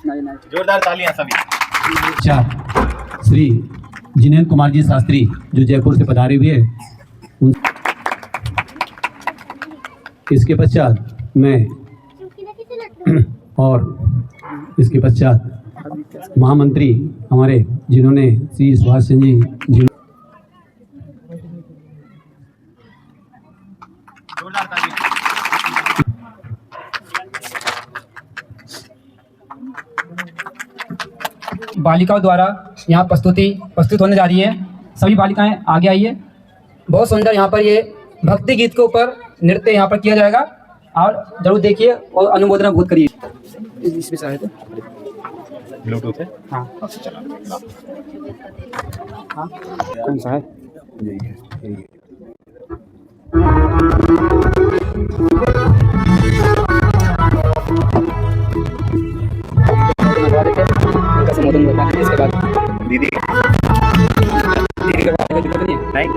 जोरदार तालियां सभी। अच्छा, श्री जिनेंद्र कुमार जी शास्त्री जो जयपुर से पधारे हुए हैं, इसके पश्चात मैं और इसके पश्चात महामंत्री हमारे जिन्होंने श्री सुभाष चंद्र जी जोरदार तालियां। बालिकाओं द्वारा यहाँ प्रस्तुत होने जा रही है। सभी बालिकाएं आगे आइए। बहुत सुंदर यहाँ पर ये भक्ति गीत के ऊपर नृत्य यहाँ पर किया जाएगा और जरूर देखिए और अनुमोदना बहुत करिए। इसमें से आए थे ब्लूटूथ है। हाँ हाँ कौन सा है? यही है। इसके बाद दीदी दीदी का दिक्कत नहीं है। नहीं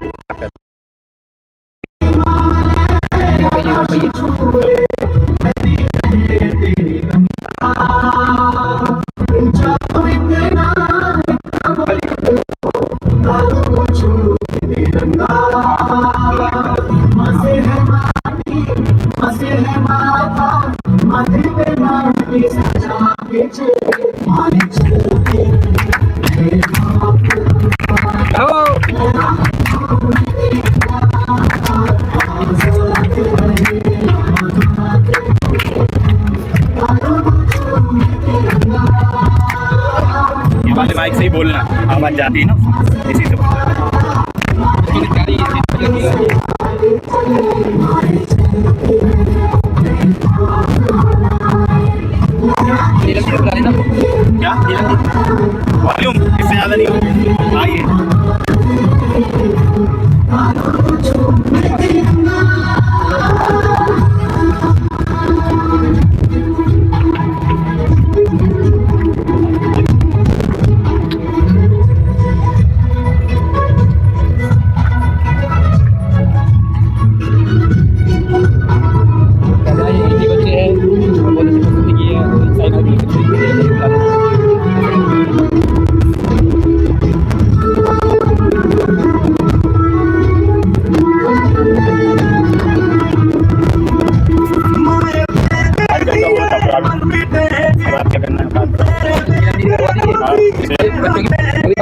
वाले माइक से ही बोलना, आवाज जाती है ना, इसी से क्या वॉल्यूम इससे ज़्यादा नहीं होगी। आइए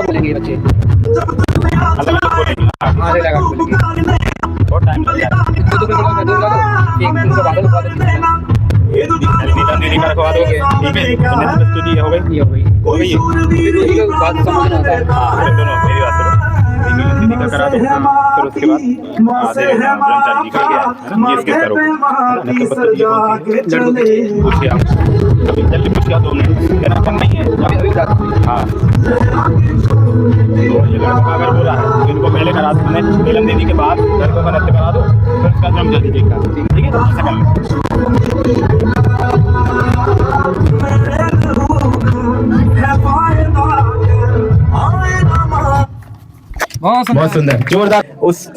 बोलेंगे बच्चे दीदी का रखवा दोगे, ठीक है? प्रस्तुति हो गई, हो गई दोनों मेरी बात सुनो। दीदी का करा दो, फिर उसके बाद ब्रह्मचारी जी का गया ये इसके करोगे पूछिए आप जल्दी पूछिए 2 मिनट कहना कम नहीं है। हाँ तो ये लड़का अगर हो रहा है तो इनको पहले करा दो, नीलम दीदी के बाद लड़कों का नृत्य करा दो, फिर उसका ब्रह्मचारी जी का, ठीक है? ऐसा कर लो। बहुत सुंदर, जोरदार। उस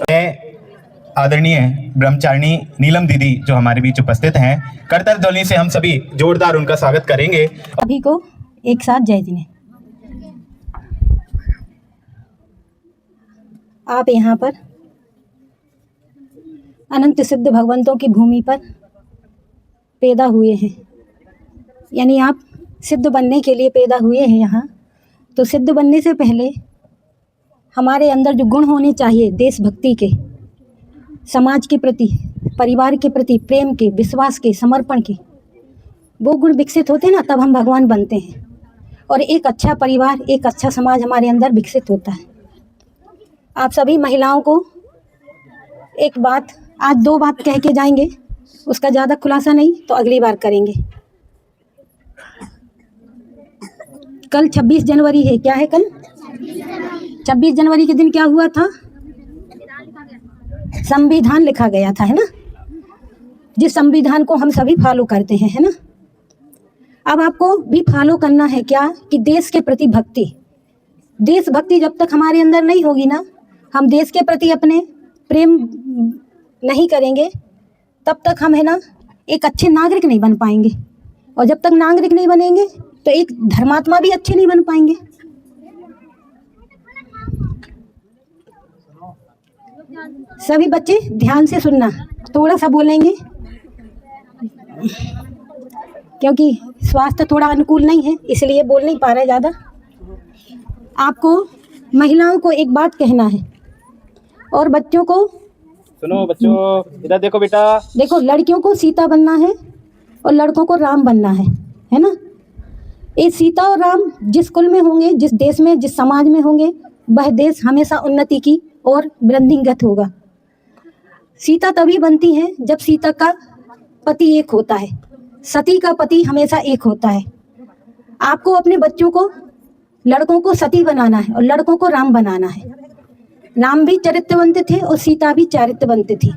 आदरणीय ब्रह्मचारिणी नीलम दीदी जो हमारे बीच उपस्थित हैं, करताल ध्वनि से हम सभी जोरदार उनका स्वागत करेंगे। सभी को एक साथ जय जिने। आप यहाँ पर अनंत सिद्ध भगवंतों की भूमि पर पैदा हुए हैं, यानी आप सिद्ध बनने के लिए पैदा हुए हैं यहाँ। तो सिद्ध बनने से पहले हमारे अंदर जो गुण होने चाहिए, देशभक्ति के, समाज के प्रति, परिवार के प्रति प्रेम के, विश्वास के, समर्पण के, वो गुण विकसित होते हैं ना, तब हम भगवान बनते हैं। और एक अच्छा परिवार, एक अच्छा समाज हमारे अंदर विकसित होता है। आप सभी महिलाओं को एक बात, आज 2 बात कह के जाएंगे, उसका ज़्यादा खुलासा नहीं तो अगली बार करेंगे। कल 26 जनवरी है। क्या है कल? 26 जनवरी के दिन क्या हुआ था? संविधान लिखा गया था, है ना? जिस संविधान को हम सभी फॉलो करते हैं, है ना? अब आपको भी फॉलो करना है क्या कि देश के प्रति भक्ति। देशभक्ति जब तक हमारे अंदर नहीं होगी ना, हम देश के प्रति अपने प्रेम नहीं करेंगे, तब तक हम, है ना, एक अच्छे नागरिक नहीं बन पाएंगे। और जब तक नागरिक नहीं बनेंगे तो एक धर्मात्मा भी अच्छे नहीं बन पाएंगे। सभी बच्चे ध्यान से सुनना, थोड़ा सा बोलेंगे क्योंकि स्वास्थ्य थोड़ा अनुकूल नहीं है, इसलिए बोल नहीं पा रहे ज़्यादा। आपको महिलाओं को एक बात कहना है और बच्चों को, सुनो बच्चों, इधर देखो बेटा। देखो, लड़कियों को सीता बनना है और लड़कों को राम बनना है ना। ये सीता और राम जिस कुल में होंगे, जिस देश में, जिस समाज में होंगे, वह देश हमेशा उन्नति की और वृद्धिंगत होगा। सीता तभी बनती है जब सीता का पति एक होता है, सती का पति हमेशा एक होता है। आपको अपने बच्चों को, लड़कों को सती बनाना है और लड़कों को राम बनाना है। राम भी चरित्रवंत थे और सीता भी चारित्रवंत थी।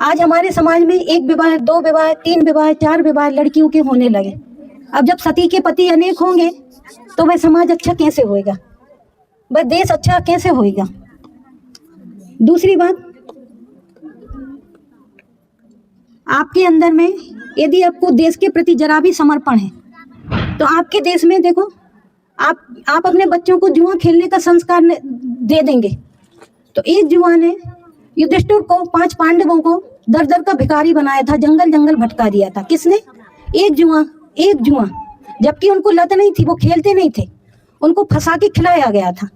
आज हमारे समाज में 1 विवाह, 2 विवाह, 3 विवाह, 4 विवाह लड़कियों के होने लगे। अब जब सती के पति अनेक होंगे तो वह समाज अच्छा कैसे होएगा, वह देश अच्छा कैसे होएगा। दूसरी बात, आपके अंदर में यदि आपको देश के प्रति जरा भी समर्पण है तो आपके देश में देखो, आप अपने बच्चों को जुआ खेलने का संस्कार दे देंगे तो एक जुआ ने युधिष्ठिर को, 5 पांडवों को दर दर का भिखारी बनाया था, जंगल जंगल भटका दिया था। किसने? एक जुआ। जबकि उनको लत नहीं थी, वो खेलते नहीं थे, उनको फंसा के खिलाया गया था।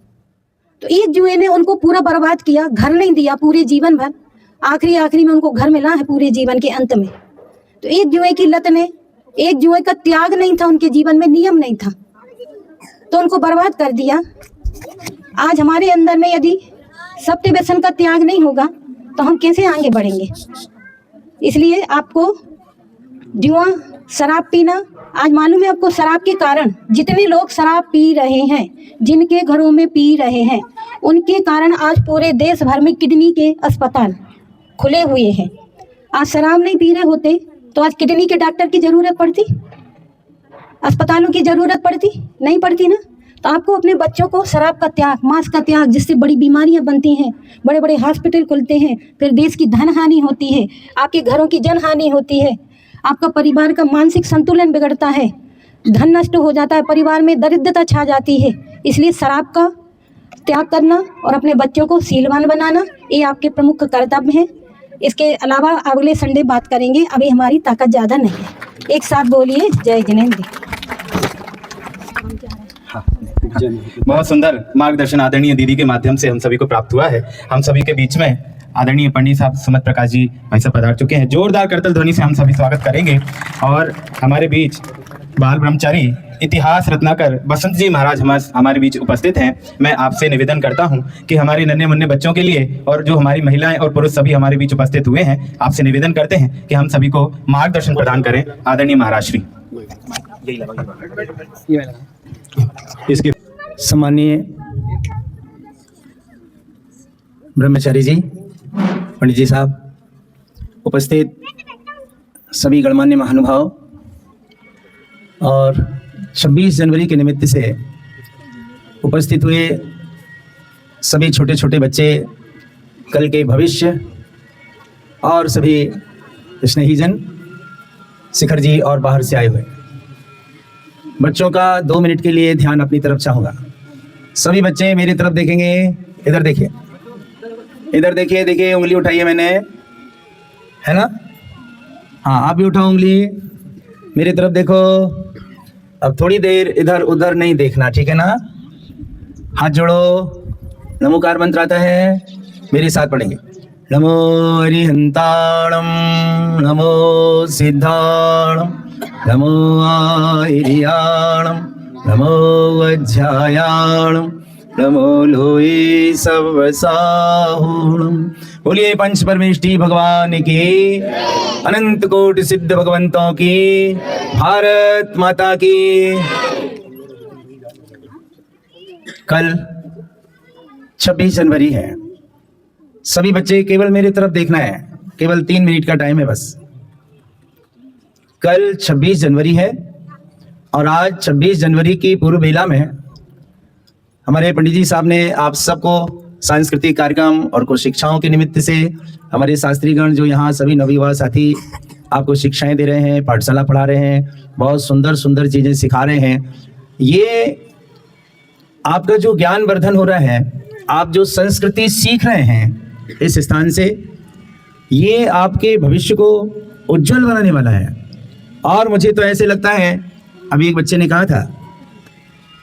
तो एक जुए ने उनको पूरा बर्बाद किया, घर नहीं दिया पूरे जीवन भर, आखिरी में उनको घर मिला है पूरे जीवन के अंत में। तो एक जुए की लत ने, एक जुए का त्याग नहीं था उनके जीवन में, नियम नहीं था, तो उनको बर्बाद कर दिया। आज हमारे अंदर में यदि सत्य व्यसन का त्याग नहीं होगा तो हम कैसे आगे बढ़ेंगे। इसलिए आपको जुआ, शराब पीना, आज मालूम है आपको, शराब के कारण जितने लोग शराब पी रहे हैं, जिनके घरों में पी रहे हैं, उनके कारण आज पूरे देश भर में किडनी के अस्पताल खुले हुए हैं। आज शराब नहीं पी रहे होते तो आज किडनी के डॉक्टर की जरूरत पड़ती, अस्पतालों की जरूरत पड़ती नहीं पड़ती ना। तो आपको अपने बच्चों को शराब का त्याग, मांस का त्याग, जिससे बड़ी बीमारियां बनती हैं, बड़े बड़े हॉस्पिटल खुलते हैं, फिर देश की धन हानि होती है, आपके घरों की जन हानि होती है, आपका परिवार का मानसिक संतुलन बिगड़ता है, धन नष्ट हो जाता है, परिवार में दरिद्रता छा जाती है। इसलिए शराब का त्याग करना और अपने बच्चों को शीलवान बनाना, ये आपके प्रमुख कर्तव्य हैं। इसके अलावा अगले संडे बात करेंगे, अभी हमारी ताकत ज़्यादा नहीं है। एक साथ बोलिए, जय जिनेंद्र। बहुत सुंदर मार्गदर्शन आदरणीय दीदी के माध्यम से हम सभी को प्राप्त हुआ है। हम सभी के बीच में आदरणीय पंडित साहब सुमत प्रकाश जी भाई साहब पधार चुके हैं। जोरदार करतल ध्वनि से हम सभी स्वागत करेंगे। और हमारे बीच बाल ब्रह्मचारी इतिहास रत्नाकर बसंत जी महाराज हमारे बीच उपस्थित हैं। मैं आपसे निवेदन करता हूं कि हमारे नन्हे मुन्ने बच्चों के लिए और जो हमारी महिलाएं और पुरुष सभी हमारे बीच उपस्थित हुए हैं, आपसे निवेदन करते हैं कि हम सभी को मार्गदर्शन प्रदान करें। आदरणीय महाराज श्री। इसके सम्मानीय ब्रह्मचारी जी, पंडित जी साहब, उपस्थित सभी गणमान्य महानुभाव और 26 जनवरी के निमित्त से उपस्थित हुए सभी छोटे छोटे बच्चे, कल के भविष्य, और सभी स्नेहीजन, शिखर जी और बाहर से आए हुए बच्चों का 2 मिनट के लिए ध्यान अपनी तरफ चाहूँगा। सभी बच्चे मेरी तरफ देखेंगे। इधर देखिए, इधर देखिए, देखिए उंगली उठाई है मैंने, है ना? हाँ, आप भी उठाओ उंगली, मेरी तरफ देखो। अब थोड़ी देर इधर उधर नहीं देखना, ठीक है ना? हाथ जोड़ो, नमोकार मंत्र आता है, मेरे साथ पढ़ेंगे। नमो हरिहंताणम, नमो सिद्धाणम, नमो आहिर्याणम, नमो वज्रायाणम, नमो लोये सर्वसाहुणम। बोलिए पंच परमेष्टि भगवान की, अनंत कोटि सिद्ध भगवंतों की, भारत माता की। कल 26 जनवरी है। सभी बच्चे केवल मेरी तरफ देखना है, केवल 3 मिनट का टाइम है बस। कल 26 जनवरी है और आज 26 जनवरी की पूर्व बेला में हमारे पंडित जी साहब ने आप सबको सांस्कृतिक कार्यक्रम और कुछ शिक्षाओं के निमित्त से हमारे शास्त्रीगण जो यहाँ सभी नवविवाह साथी आपको शिक्षाएं दे रहे हैं, पाठशाला पढ़ा रहे हैं, बहुत सुंदर सुंदर चीज़ें सिखा रहे हैं। ये आपका जो ज्ञान वर्धन हो रहा है, आप जो संस्कृति सीख रहे हैं इस स्थान से, ये आपके भविष्य को उज्जवल बनाने वाला है। और मुझे तो ऐसे लगता है, अभी एक बच्चे ने कहा था,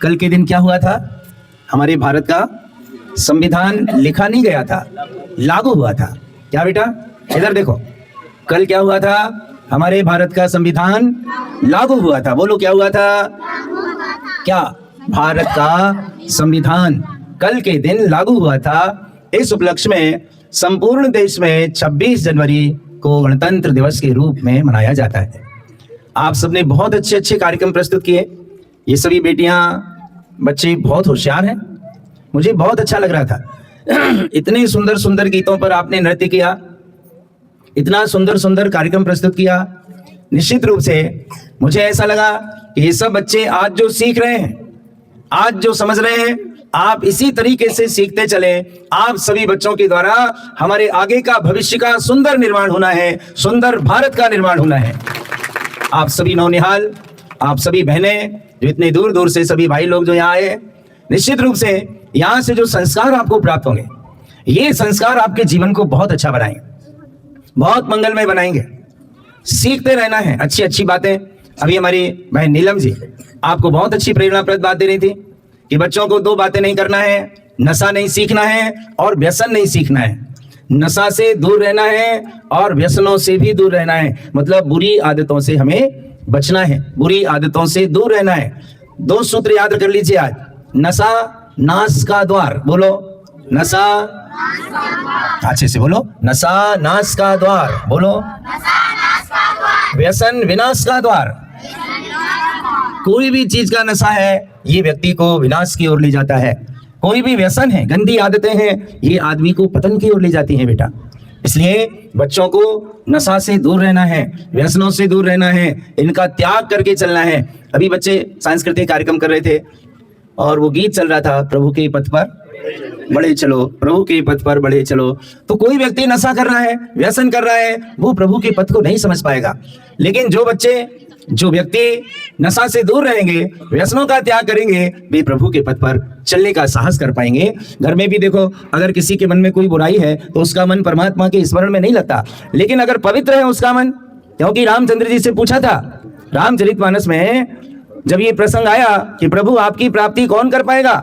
कल के दिन क्या हुआ था, हमारे भारत का संविधान लिखा नहीं गया था, लागू हुआ था। क्या बेटा, इधर देखो, कल क्या हुआ था, हमारे भारत का संविधान लागू हुआ था। बोलो क्या हुआ था? क्या भारत का संविधान कल के दिन लागू हुआ था। इस उपलक्ष्य में संपूर्ण देश में 26 जनवरी को गणतंत्र दिवस के रूप में मनाया जाता है। आप सबने बहुत अच्छे अच्छे कार्यक्रम प्रस्तुत किए। ये सभी बेटियां, बच्चे बहुत होशियार हैं। मुझे बहुत अच्छा लग रहा था। इतने सुंदर सुंदर गीतों पर आपने नृत्य किया, इतना सुंदर सुंदर कार्यक्रम प्रस्तुत किया। निश्चित रूप से मुझे ऐसा लगा कि ये सब बच्चे आज जो सीख रहे हैं, आज जो समझ रहे हैं, आप इसी तरीके से सीखते चले। आप सभी बच्चों के द्वारा हमारे आगे का भविष्य का सुंदर निर्माण होना है, सुंदर भारत का निर्माण होना है। आप सभी नौनिहाल, आप सभी बहनें जो इतने दूर दूर से, सभी भाई लोग जो यहाँ आए, निश्चित रूप से यहाँ से जो संस्कार आपको प्राप्त होंगे, ये संस्कार आपके जीवन को बहुत अच्छा बनाएंगे, बहुत मंगलमय बनाएंगे। सीखते रहना है अच्छी अच्छी बातें। अभी हमारी बहन नीलम जी आपको बहुत अच्छी प्रेरणाप्रद बात दे रही थी कि बच्चों को 2 बातें नहीं करना है, नशा नहीं सीखना है और व्यसन नहीं सीखना है। नशा से दूर रहना है और व्यसनों से भी दूर रहना है, मतलब बुरी आदतों से हमें बचना है, बुरी आदतों से दूर रहना है। 2 सूत्र याद कर लीजिए आज। नशा नाश का द्वार, बोलो नशा, अच्छे से बोलो, नशा नाश का द्वार, बोलो व्यसन विनाश का द्वार। कोई भी चीज का नशा है, ये व्यक्ति को विनाश की ओर ले जाता है। कोई भी व्यसन है, गंदी आदतें हैं, ये आदमी को पतन की ओर ले जाती हैं बेटा। इसलिए बच्चों को नशा से दूर रहना है, व्यसनों से दूर रहना है, इनका त्याग करके चलना है। अभी बच्चे सांस्कृतिक कार्यक्रम कर रहे थे और वो गीत चल रहा था, प्रभु के पथ पर बढ़े चलो, प्रभु के पथ पर बढ़े चलो। तो कोई व्यक्ति नशा कर रहा है, व्यसन कर रहा है, वो प्रभु के पथ को नहीं समझ पाएगा। लेकिन जो व्यक्ति नशा से दूर रहेंगे, व्यसनों का त्याग करेंगे, वे प्रभु के पथ पर चलने का साहस कर पाएंगे। घर में भी देखो, अगर किसी के मन में कोई बुराई है तो उसका मन परमात्मा के स्मरण में नहीं लगता। लेकिन अगर पवित्र है उसका मन, क्योंकि रामचंद्र जी से पूछा था रामचरितमानस में, जब ये प्रसंग आया कि प्रभु आपकी प्राप्ति कौन कर पाएगा,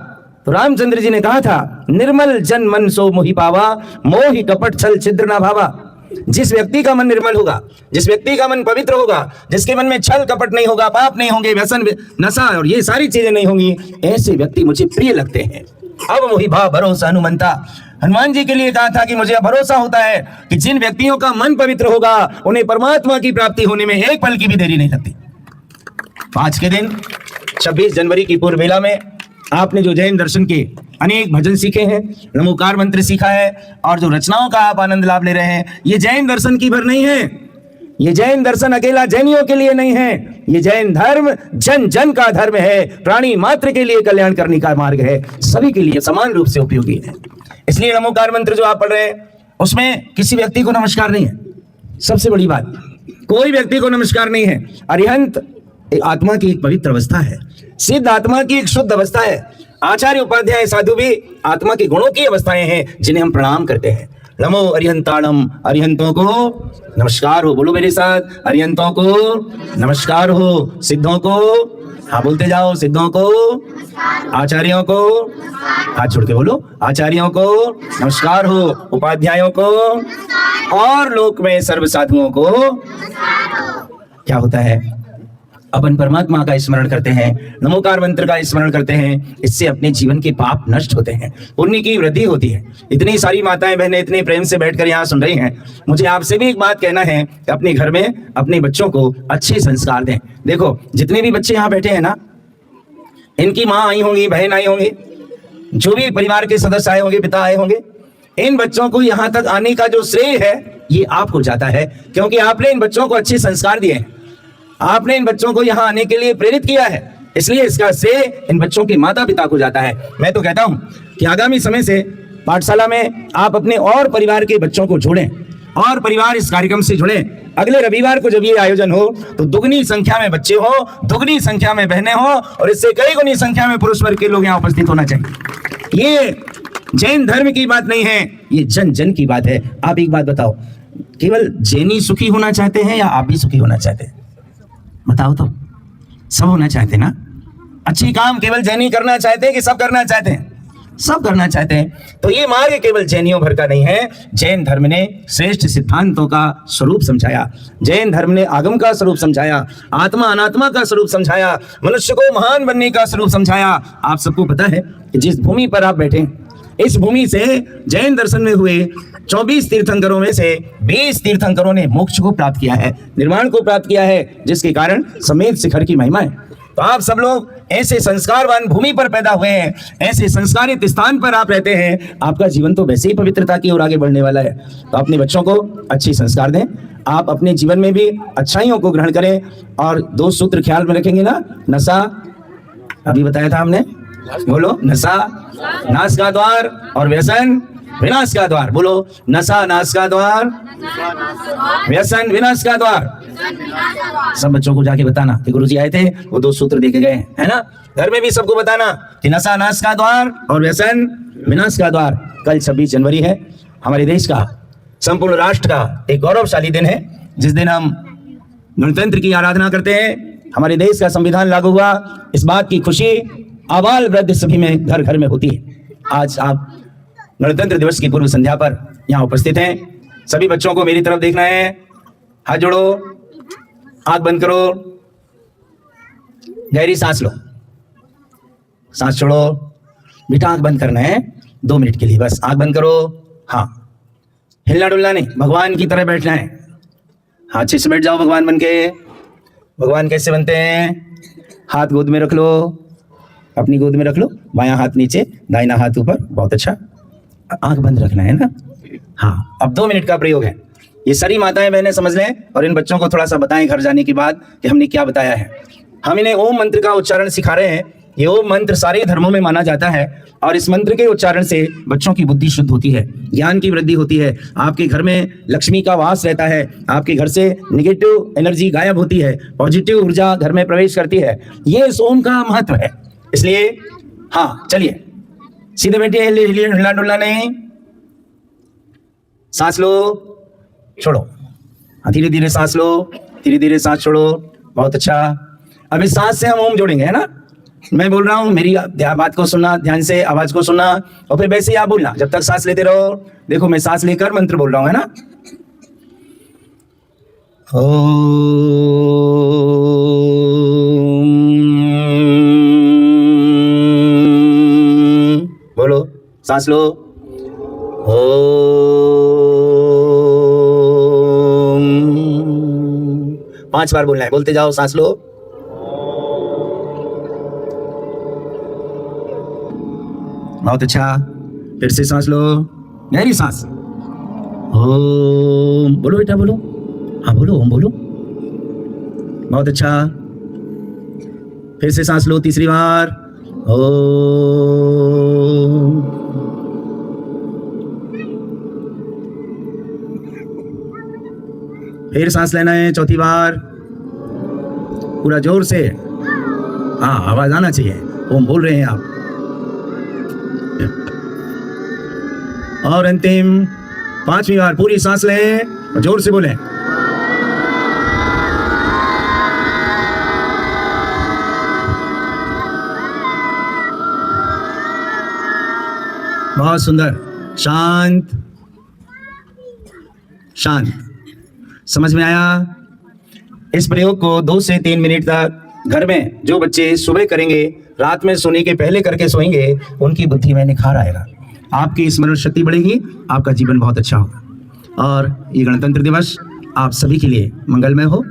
तो रामचंद्र जी ने कहा था, निर्मल जन मन सो मोहि पावा, मोहि कपट छल छिद्र ना भावा। जिस व्यक्ति का मन निर्मल होगा, जिस व्यक्ति का मन पवित्र होगा, जिसके मन में छल कपट नहीं होगा, पाप नहीं होंगे, व्यसन नशा और ये सारी चीजें नहीं होंगी, ऐसे व्यक्ति मुझे प्रिय लगते हैं। अब मोहि भाव भरोसा हनुमंता। हनुमान जी के लिए कहा था कि मुझे भरोसा होता है कि जिन व्यक्तियों का मन पवित्र होगा, उन्हें परमात्मा की प्राप्ति होने में एक पल की भी देरी नहीं लगती। आज के दिन 26 जनवरी की पूर्व बेला में आपने जो जैन दर्शन के अनेक भजन सीखे हैं, नमोकार मंत्र सीखा है और जो रचनाओं का आप आनंद लाभ ले रहे हैं, ये जैन दर्शन की भर नहीं है। ये जैन दर्शन अकेला जैनियों के लिए नहीं है, ये जैन धर्म जन जन का धर्म है, प्राणी मात्र के लिए कल्याण करने का मार्ग है, सभी के लिए समान रूप से उपयोगी है। इसलिए नमोकार मंत्र जो आप पढ़ रहे हैं, उसमें किसी व्यक्ति को नमस्कार नहीं है। सबसे बड़ी बात, कोई व्यक्ति को नमस्कार नहीं है। अरिहंत आत्मा की एक पवित्र अवस्था है, सिद्ध आत्मा की एक शुद्ध अवस्था है। आचार्य उपाध्याय साधु भी आत्मा के गुणों की अवस्थाएं हैं जिन्हें हम प्रणाम करते हैं। नमो अरिहंताणम, अरिहंतों को नमस्कार हो, बोलो मेरे साथ, अरिहंतों को नमस्कार हो। सिद्धों को, हाँ बोलते जाओ, सिद्धों को, आचार्यों को, हाथ छोड़ के बोलो, आचार्यों को नमस्कार हो, उपाध्यायों को और लोक में सर्व साधुओं को। क्या होता है, अपन परमात्मा का स्मरण करते हैं, नमोकार मंत्र का स्मरण करते हैं, इससे अपने जीवन के पाप नष्ट होते हैं, पुण्य की वृद्धि होती है। इतनी सारी माताएं बहनें इतने प्रेम से बैठकर यहाँ सुन रही हैं, मुझे आपसे भी एक बात कहना है कि अपने घर में अपने बच्चों को अच्छे संस्कार दें। देखो, जितने भी बच्चे यहाँ बैठे हैं ना, इनकी माँ आई होंगी, बहन आई होंगी, जो भी परिवार के सदस्य आए होंगे, पिता आए होंगे, इन बच्चों को यहाँ तक आने का जो श्रेय है ये आपको जाता है, क्योंकि आपने इन बच्चों को अच्छे संस्कार दिए हैं, आपने इन बच्चों को यहाँ आने के लिए प्रेरित किया है, इसलिए इसका श्रेय इन बच्चों के माता पिता को जाता है। मैं तो कहता हूँ कि आगामी समय से पाठशाला में आप अपने और परिवार के बच्चों को जोड़ें और परिवार इस कार्यक्रम से जुड़ें। अगले रविवार को जब ये आयोजन हो तो दुगनी संख्या में बच्चे हो, दुगनी संख्या में बहनें हो और इससे कई गुनी संख्या में पुरुष वर्ग के लोग यहाँ उपस्थित होना चाहिए। ये जैन धर्म की बात नहीं है, ये जन जन की बात है। आप एक बात बताओ, केवल जैनी सुखी होना चाहते हैं या आप भी सुखी होना चाहते हैं? बताओ तो, सब होना चाहते हैं ना? अच्छी काम केवल जैनी करना चाहते हैं कि सब करना चाहते हैं? सब करना चाहते हैं। तो ये मार्ग केवल जैनियों भर का नहीं है। जैन धर्म ने श्रेष्ठ सिद्धांतों का स्वरूप समझाया, जैन धर्म ने आगम का स्वरूप समझाया, आत्मा अनात्मा का स्वरूप समझाया, मनुष्य को महान बनने का स्वरूप समझाया। आप सबको पता है कि जिस भूमि पर आप बैठे, इस भूमि से जैन दर्शन में हुए 24 तीर्थंकरों में से 20 तीर्थंकरों ने मोक्ष को प्राप्त किया है, निर्वाण को प्राप्त किया है, जिसके कारण समेत शिखर की महिमा है। तो आप सब लोग ऐसे संस्कारवान भूमि पर पैदा हुए हैं, ऐसे संस्कारित स्थान पर आप रहते हैं, आपका जीवन तो वैसे ही पवित्रता की ओर आगे बढ़ने वाला है। तो अपने बच्चों को अच्छे संस्कार दें, आप अपने जीवन में भी अच्छाइयों को ग्रहण करें और 2 सूत्र ख्याल में रखेंगे ना। नशा अभी बताया था हमने, बोलो नशा नाश का द्वार और व्यसन विनाश का द्वार। बोलो नशा नाश का द्वार, व्यसन विनाश का द्वार। सब बच्चों को जाके बताना कि गुरुजी आए थे, वो 2 सूत्र देके गए, है ना। घर में भी सबको बताना कि नशा नाश का द्वार और व्यसन विनाश का द्वार। कल 26 जनवरी है, हमारे देश का, संपूर्ण राष्ट्र का एक गौरवशाली दिन है, जिस दिन हम गणतंत्र की आराधना करते हैं। हमारे देश का संविधान लागू हुआ, इस बात की खुशी आबाल वृद्ध सभी में घर घर में होती है। आज आप गणतंत्र दिवस की पूर्व संध्या पर यहाँ उपस्थित हैं। सभी बच्चों को मेरी तरफ देखना है, हाथ जोड़ो, आंख बंद करो, गहरी सांस लो, सांस छोड़ो, बेटा आंख बंद करना है 2 मिनट के लिए, बस आंख बंद करो। हाँ, हिलना डुलना नहीं, भगवान की तरह बैठना है। हाँ, अच्छे से बैठ जाओ भगवान बन के। भगवान कैसे बनते हैं? हाथ गोद में रख लो, अपनी गोद में रख लो, बायां हाथ नीचे, दाहिना हाथ ऊपर, बहुत अच्छा। आंख बंद रखना है ना। हाँ, अब 2 मिनट का प्रयोग है। ये सारी माताएं बहनें समझ लें और इन बच्चों को थोड़ा सा बताएं घर जाने के बाद कि हमने क्या बताया है। हम इन्हें ओम मंत्र का उच्चारण सिखा रहे हैं। ये ओम मंत्र सारे धर्मों में माना जाता है और इस मंत्र के उच्चारण से बच्चों की बुद्धि शुद्ध होती है, ज्ञान की वृद्धि होती है, आपके घर में लक्ष्मी का वास रहता है, आपके घर से नेगेटिव एनर्जी गायब होती है, पॉजिटिव ऊर्जा घर में प्रवेश करती है। ये इस ओम का महत्व है। इसलिए हाँ, चलिए सीधे बैठिए, हिलना डुलना नहीं, सांस लो, छोड़ो, धीरे धीरे सांस लो, धीरे धीरे सांस छोड़ो, बहुत अच्छा। अब इस सांस से हम ओम जोड़ेंगे, है ना। मैं बोल रहा हूं, मेरी बात को सुनना, ध्यान से आवाज को सुनना और फिर वैसे ही आप बोलना जब तक सांस लेते रहो। देखो मैं सांस लेकर मंत्र बोल रहा हूं, है ना। बोलो, सांस लो। 5 बार बोलना है, बोलते जाओ, सांस लो। बहुत अच्छा, फिर से सांस लो, गहरी सांस। ओम बोलो बेटा, बोलो, हाँ बोलो, ओम बोलो, बहुत अच्छा। फिर से सांस लो 3री बार। ओम, फिर सांस लेना है 4थी बार, पूरा जोर से। हाँ, आवाज आना चाहिए, ओम बोल रहे हैं आप। और अंतिम 5वीं बार पूरी सांस लें और जोर से बोलें। बहुत सुंदर, शांत शांत। समझ में आया? इस प्रयोग को 2 से 3 मिनट तक घर में जो बच्चे सुबह करेंगे, रात में सोने के पहले करके सोएंगे, उनकी बुद्धि में निखार आएगा, आपकी स्मरण शक्ति बढ़ेगी, आपका जीवन बहुत अच्छा होगा। और ये गणतंत्र दिवस आप सभी के लिए मंगलमय हो,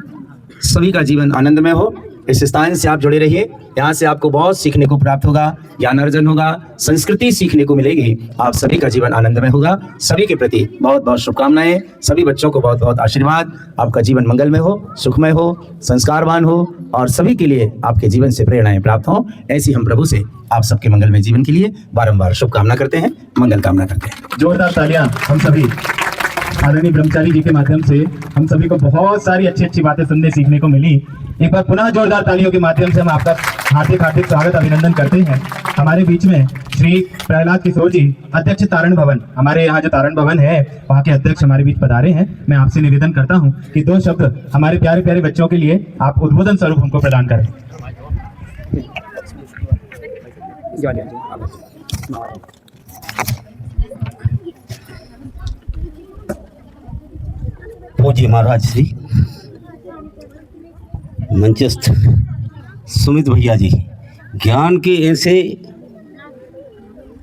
सभी का जीवन आनंदमय हो। इस स्थान से आप जुड़े रहिए, यहाँ से आपको बहुत सीखने को प्राप्त होगा, ज्ञान अर्जन होगा, संस्कृति सीखने को मिलेगी, आप सभी का जीवन आनंदमय होगा। सभी के प्रति बहुत बहुत शुभकामनाएं, सभी बच्चों को बहुत बहुत आशीर्वाद। आपका जीवन मंगलमय हो, सुखमय हो, संस्कारवान हो और सभी के लिए आपके जीवन से प्रेरणाएं प्राप्त हों। ऐसी हम प्रभु से आप सबके मंगलमय जीवन के लिए बारंबार शुभकामना करते हैं, मंगल कामना करते हैं। जोरदार तालियां हम सभी आदरणीय ब्रह्मचारी जी के माध्यम से हम सभी को बहुत सारी अच्छी अच्छी बातें सुनने सीखने को मिली। एक बार पुनः जोरदार तालियों के माध्यम से हम आपका हार्दिक हार्दिक स्वागत अभिनंदन करते हैं। हमारे बीच में श्री प्रहलाद किशोर जी, अध्यक्ष तारण भवन, हमारे यहाँ जो तारण भवन है वहाँ के अध्यक्ष हमारे बीच पधारे हैं। मैं आपसे निवेदन करता हूँ कि 2 शब्द हमारे प्यारे प्यारे बच्चों के लिए आप उद्बोधन स्वरूप हमको प्रदान करें। पूज्य महाराज श्री मंचस्थ सुमित भैया जी, ज्ञान के ऐसे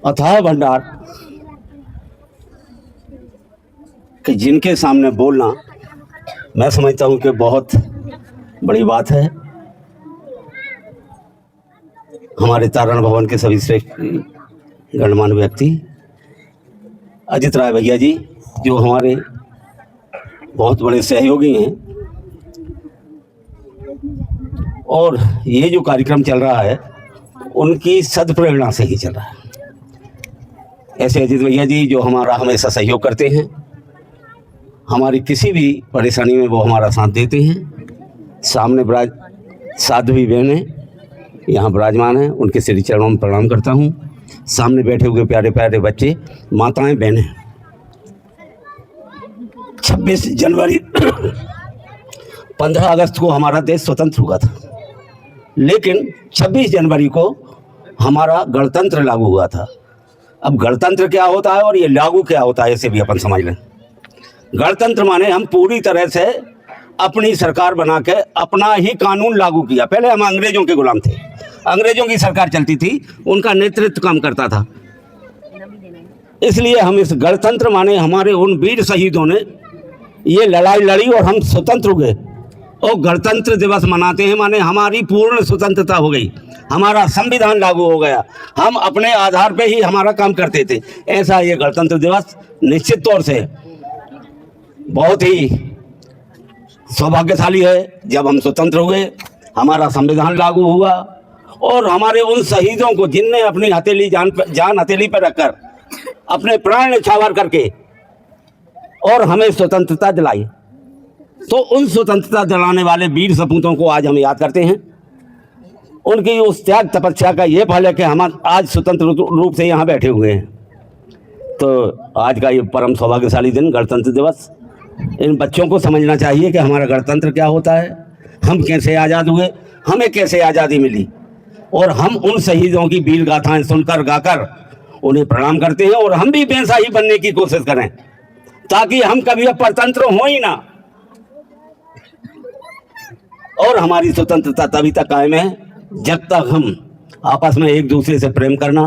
अथाह भंडार कि जिनके सामने बोलना मैं समझता हूँ कि बहुत बड़ी बात है। हमारे तारण भवन के सभी श्रेष्ठ गणमान्य व्यक्ति, अजित राय भैया जी जो हमारे बहुत बड़े सहयोगी हैं, और ये जो कार्यक्रम चल रहा है उनकी सदप्रेरणा से ही चल रहा है। ऐसे अजित भैया जी जो हमारा हमेशा सहयोग करते हैं, हमारी किसी भी परेशानी में वो हमारा साथ देते हैं। सामने साध्वी बहनें यहाँ विराजमान हैं, उनके श्री चरणों में प्रणाम करता हूँ। सामने बैठे हुए प्यारे प्यारे बच्चे, माताएं, बहनें, 26 जनवरी 15 अगस्त को हमारा देश स्वतंत्र हुआ था, लेकिन 26 जनवरी को हमारा गणतंत्र लागू हुआ था। अब गणतंत्र क्या होता है और ये लागू क्या होता है, इसे भी अपन समझ लें। गणतंत्र माने हम पूरी तरह से अपनी सरकार बना के अपना ही कानून लागू किया। पहले हम अंग्रेजों के गुलाम थे, अंग्रेजों की सरकार चलती थी, उनका नेतृत्व काम करता था। इसलिए हम इस गणतंत्र माने हमारे उन वीर शहीदों ने ये लड़ाई लड़ी और हम स्वतंत्र हुए, और गणतंत्र दिवस मनाते हैं माने हमारी पूर्ण स्वतंत्रता हो गई, हमारा संविधान लागू हो गया, हम अपने आधार पे ही हमारा काम करते थे। ऐसा ये गणतंत्र दिवस निश्चित तौर से बहुत ही सौभाग्यशाली है। जब हम स्वतंत्र हुए, हमारा संविधान लागू हुआ, और हमारे उन शहीदों को जिनने अपनी हथेली जान हथेली पर रखकर अपने प्राण न्यौछावर करके और हमें स्वतंत्रता दिलाई, तो उन स्वतंत्रता दिलाने वाले वीर सपूतों को आज हम याद करते हैं। उनकी उस त्याग तपस्या का ये फल है कि हम आज स्वतंत्र रूप से यहाँ बैठे हुए हैं। तो आज का ये परम सौभाग्यशाली दिन, गणतंत्र दिवस, इन बच्चों को समझना चाहिए कि हमारा गणतंत्र क्या होता है, हम कैसे आज़ाद हुए, हमें कैसे आज़ादी मिली, और हम उन शहीदों की वीर गाथाएं सुनकर गाकर उन्हें प्रणाम करते हैं। और हम भी वैसा ही बनने की कोशिश करें ताकि हम कभी अपरतंत्र हो ही ना, और हमारी स्वतंत्रता तभी तक कायम है जब तक हम आपस में एक दूसरे से प्रेम करना,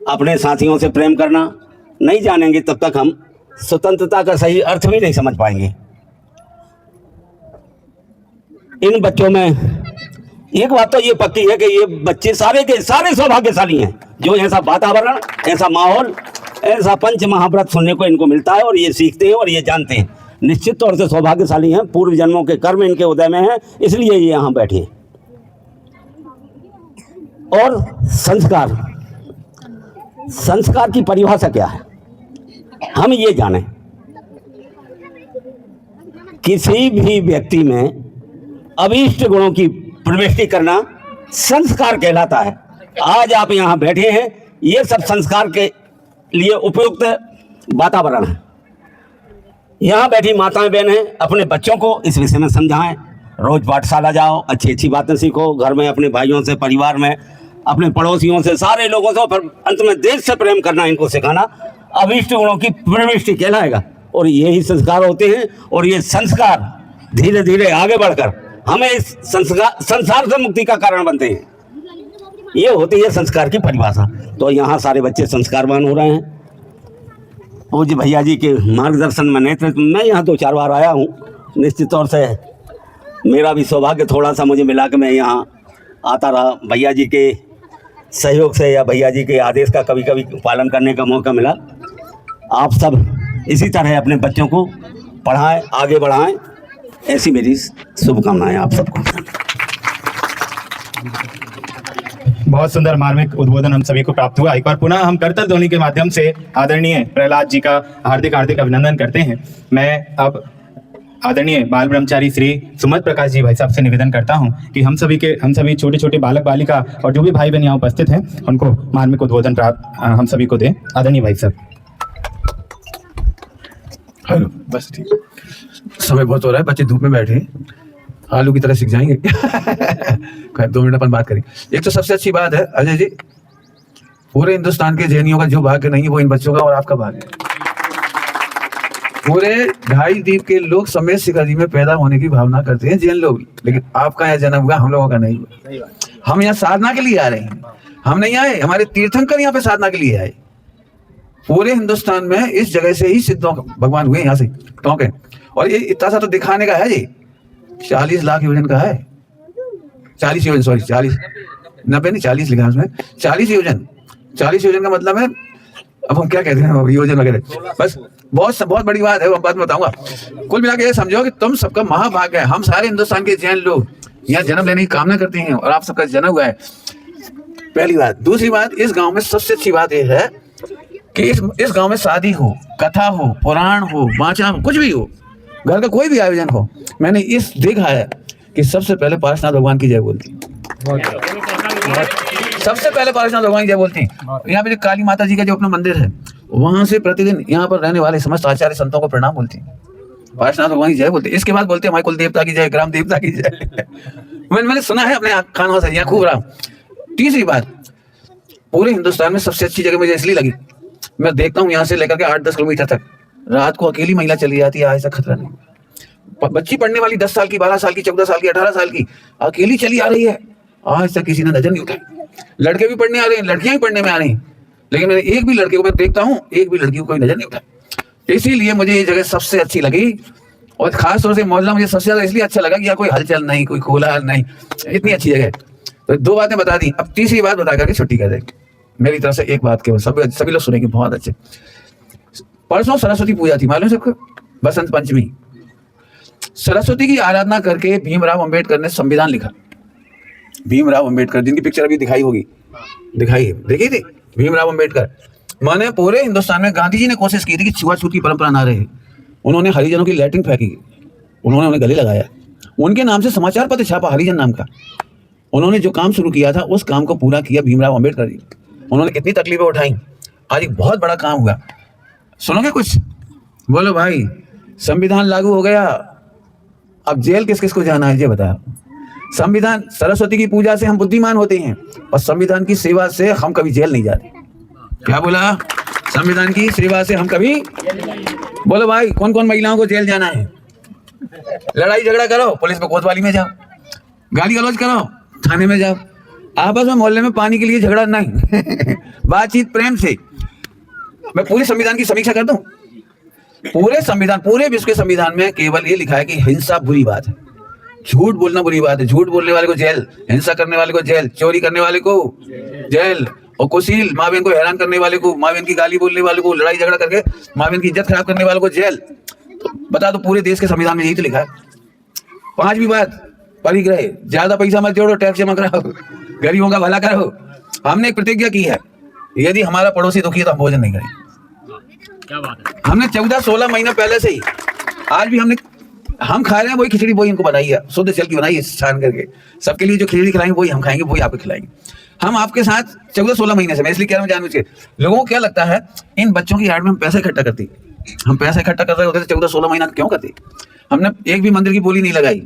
अपने साथियों से प्रेम करना नहीं जानेंगे, तब तक हम स्वतंत्रता का सही अर्थ भी नहीं समझ पाएंगे। इन बच्चों में एक बात तो ये पक्की है कि ये बच्चे सारे के सारे सौभाग्यशाली हैं जो ऐसा वातावरण, ऐसा माहौल, ऐसा पंच महाव्रत सुनने को इनको मिलता है, और ये सीखते हैं और ये जानते हैं। निश्चित तौर से सौभाग्यशाली हैं, पूर्व जन्मों के कर्म इनके उदय में हैं, इसलिए ये यहाँ बैठे हैं। और संस्कार की परिभाषा क्या है, हम ये जानें। किसी भी व्यक्ति में अभीष्ट गुणों की प्रविष्टि करना संस्कार कहलाता है। आज आप यहाँ बैठे हैं, ये सब संस्कार के लिए उपयुक्त वातावरण है। यहाँ बैठी माताएं बहनें अपने बच्चों को इस विषय में समझाएं, रोज पाठशाला जाओ, अच्छी अच्छी बातें सीखो, घर में अपने भाइयों से, परिवार में, अपने पड़ोसियों से, सारे लोगों से, फिर अंत में देश से प्रेम करना इनको सिखाना अभीष्ट गुणों की प्रविष्टि कहलाएगा। और यही संस्कार होते हैं, और ये संस्कार धीरे धीरे आगे बढ़कर हमें इस संसार से मुक्ति का कारण बनते हैं। ये होती है संस्कार की परिभाषा। तो यहाँ सारे बच्चे संस्कारवान हो रहे हैं। पूज्य भैया जी के मार्गदर्शन में, नेतृत्व में यहाँ 2-4 बार आया हूँ। निश्चित तौर से मेरा भी सौभाग्य थोड़ा सा मुझे मिला कि मैं यहाँ आता रहा। भैया जी के सहयोग से या भैया जी के आदेश का कभी कभी पालन करने का मौका मिला। आप सब इसी तरह अपने बच्चों को पढ़ाएं, आगे बढ़ाएं, ऐसी मेरी शुभकामनाएं आप सबको। बहुत सुंदर मार्मिक उद्बोधन हम सभी को प्राप्त हुआ। एक बार पुनः हम करतल ध्वनि के माध्यम से आदरणीय प्रहलाद जी का हार्दिक हार्दिक अभिनंदन करते हैं। मैं अब आदरणीय बाल ब्रह्मचारी श्री सुमत प्रकाश जी भाई साहब से निवेदन करता हूं कि हम सभी छोटे छोटे बालक बालिका और जो भी भाई बहन यहाँ उपस्थित हैं उनको मार्मिक उद्बोधन प्राप्त हम सभी को दें। आदरणीय भाई साहब। हेलो, बस ठीक, समय बहुत हो रहा है, बच्चे धूप में बैठे हैं, आलू की तरह सीख जाएंगे। खैर 2 मिनट अपन बात करें। एक तो सबसे अच्छी बात है अजय जी, पूरे हिंदुस्तान के जैनियों का जो भाग्य नहीं है वो इन बच्चों का और आपका भाग्य है। पूरे 2.5 द्वीप के लोग समेत शिखा जी में पैदा होने की भावना करते हैं जैन लोग, लेकिन आपका यहाँ जन्म हुआ, हम लोगों का नहीं हुआ। हम यहाँ साधना के लिए आ रहे हैं, हम नहीं आए, हमारे तीर्थंकर यहाँ पे साधना के लिए आए। पूरे हिंदुस्तान में इस जगह से ही सिद्धों भगवान हुए यहाँ से टोंके, और ये इतना सा तो दिखाने का है जी, 40 लाख योजन का है, 40 योजन, सॉरी 40 90 नहीं 40 लिखा उसमें, 40 योजन। 40 योजन का मतलब है, अब हम क्या कहते हैं योजन वगैरह, बस बहुत बड़ी बात है, वो बाद में बताऊंगा। कुल मिला के ये समझो कि तुम सबका महाभाग्य है, हम सारे हिंदुस्तान के जैन लोग यहाँ जन्म लेने की कामना करते हैं और आप सबका जन्म हुआ है, पहली बात। दूसरी बात, इस गांव में सबसे अच्छी बात यह है कि इस गांव में शादी हो, कथा हो, पुराण हो, वाचा हो, कुछ भी हो, घर का कोई भी आयोजन हो, मैंने इस देखा है कि सबसे पहले पार्श्वनाथ भगवान की जय बोलती, सबसे पहले पार्श्वनाथ भगवान की जय बोलती। यहाँ पे जो काली माता जी का जो अपना मंदिर है, वहां से प्रतिदिन यहाँ पर रहने वाले समस्त आचार्य संतों को प्रणाम बोलती, पार्श्वनाथ भगवान की जय बोलते। इसके बाद बोलते हैं हमारे कुल देवता की जय, ग्राम देवता की जय। मैंने सुना है अपने कानों से, यहाँ खूब रहा। तीसरी बात, पूरे हिंदुस्तान में सबसे अच्छी जगह मुझे इसलिए लगी, मैं देखता हूँ यहाँ से लेकर के 8-10 किलोमीटर तक रात को अकेली महिला चली जाती है, ऐसा खतरा नहीं। बच्ची पढ़ने वाली 10 साल की, 12 साल की, 14 साल की, 18 साल की अकेली चली आ रही है, आज तक किसी ने नजर नहीं उठाई। लड़के भी पढ़ने आ रहे हैं, लड़कियां भी पढ़ने में आ रही हैं, लेकिन मैंने एक भी लड़के को मैं देखता हूँ, एक भी लड़की को कोई नजर नहीं उठाई। इसीलिए मुझे ये जगह सबसे अच्छी लगी, और खास तौर से मोहल्ला मुझे सबसे ज्यादा इसलिए अच्छा लगा कि यहाँ कोई हलचल नहीं, कोई कोलाहल नहीं, इतनी अच्छी जगह। तो 2 बातें बता दी, अब तीसरी बात बता करके छुट्टी कर देंगे मेरी तरफ से। एक बात केवल सभी लोग सुनेंगे, बहुत अच्छे। परसों सरस्वती पूजा थी, मालूम सबको, बसंत पंचमी। सरस्वती की आराधना करके भीमराव अंबेडकर ने संविधान लिखा। भीमराव अंबेडकर, जिनकी पिक्चर अभी दिखाई होगी, देखी थी भीमराव अंबेडकर। माने पूरे हिंदुस्तान में गांधी जी ने कोशिश की थी कि छुआछूत की परंपरा ना रहे। उन्होंने हरिजनों की लैट्रिन फेंकी, उन्होंने उन्हें गले लगाया, उनके नाम से समाचार पत्र छापा हरिजन नाम का। उन्होंने जो काम शुरू किया था उस काम को पूरा किया भीमराव अंबेडकर जी। उन्होंने कितनी तकलीफें उठाई, आज एक बहुत बड़ा काम हुआ। सुनोगे कुछ? बोलो भाई, संविधान लागू हो गया, अब जेल किस किस को जाना है ये बताओ। संविधान, सरस्वती की पूजा से हम बुद्धिमान होते हैं और संविधान की सेवा से हम कभी जेल नहीं जाते। क्या बोला? संविधान की सेवा से हम कभी, बोलो भाई, कौन कौन महिलाओं को जेल जाना है? लड़ाई झगड़ा करो, पुलिस में कोतवाली में जाओ, गाली गलौज करो, थाने में जाओ, आपस में मोहल्ले में पानी के लिए झगड़ा नहीं। बातचीत प्रेम से। मैं पूरे संविधान की समीक्षा कर दूं। पूरे संविधान, पूरे विश्व के संविधान में केवल ये लिखा है कि हिंसा बुरी बात है, झूठ बोलना बुरी बात है, झूठ बोलने वाले को जेल, हिंसा करने वाले को जेल, चोरी करने वाले को जेल, और कुशील माँ बहन को हैरान करने वाले को, माँ बहन की गाली बोलने वाले को, लड़ाई झगड़ा करके माँ बहन की इज्जत खराब करने वाले को जेल। तो बता दो, पूरे देश के संविधान में यही तो लिखा है। 5वीं बात, परिग्रह, ज्यादा पैसा मत जोड़ो, टैक्स जमा कराओ, गरीबों का भला करो। हमने एक प्रतिज्ञा की है, यदि हमारा पड़ोसी दुखी है तो हम भोजन नहीं करेंगे। हमने 14-16 महीने पहले से ही, आज भी हम खा रहे हैं वही खिचड़ी, वही इनको बनाई है, शुद्ध जल की बनाई है छान करके। सबके लिए जो खिचड़ी खिलाएंगे वही हम खाएंगे, वही आपको खिलाएंगे। हम आपके साथ 14-16 महीने से, मैं इसलिए कह रहा हूँ जानबूझ के। लोगों को क्या लगता है इन बच्चों की याद में हम पैसा इकट्ठा करते, हम पैसा इकट्ठा कर रहे होते 14-16 महीना क्यों करते? हमने एक भी मंदिर की बोली नहीं लगाई,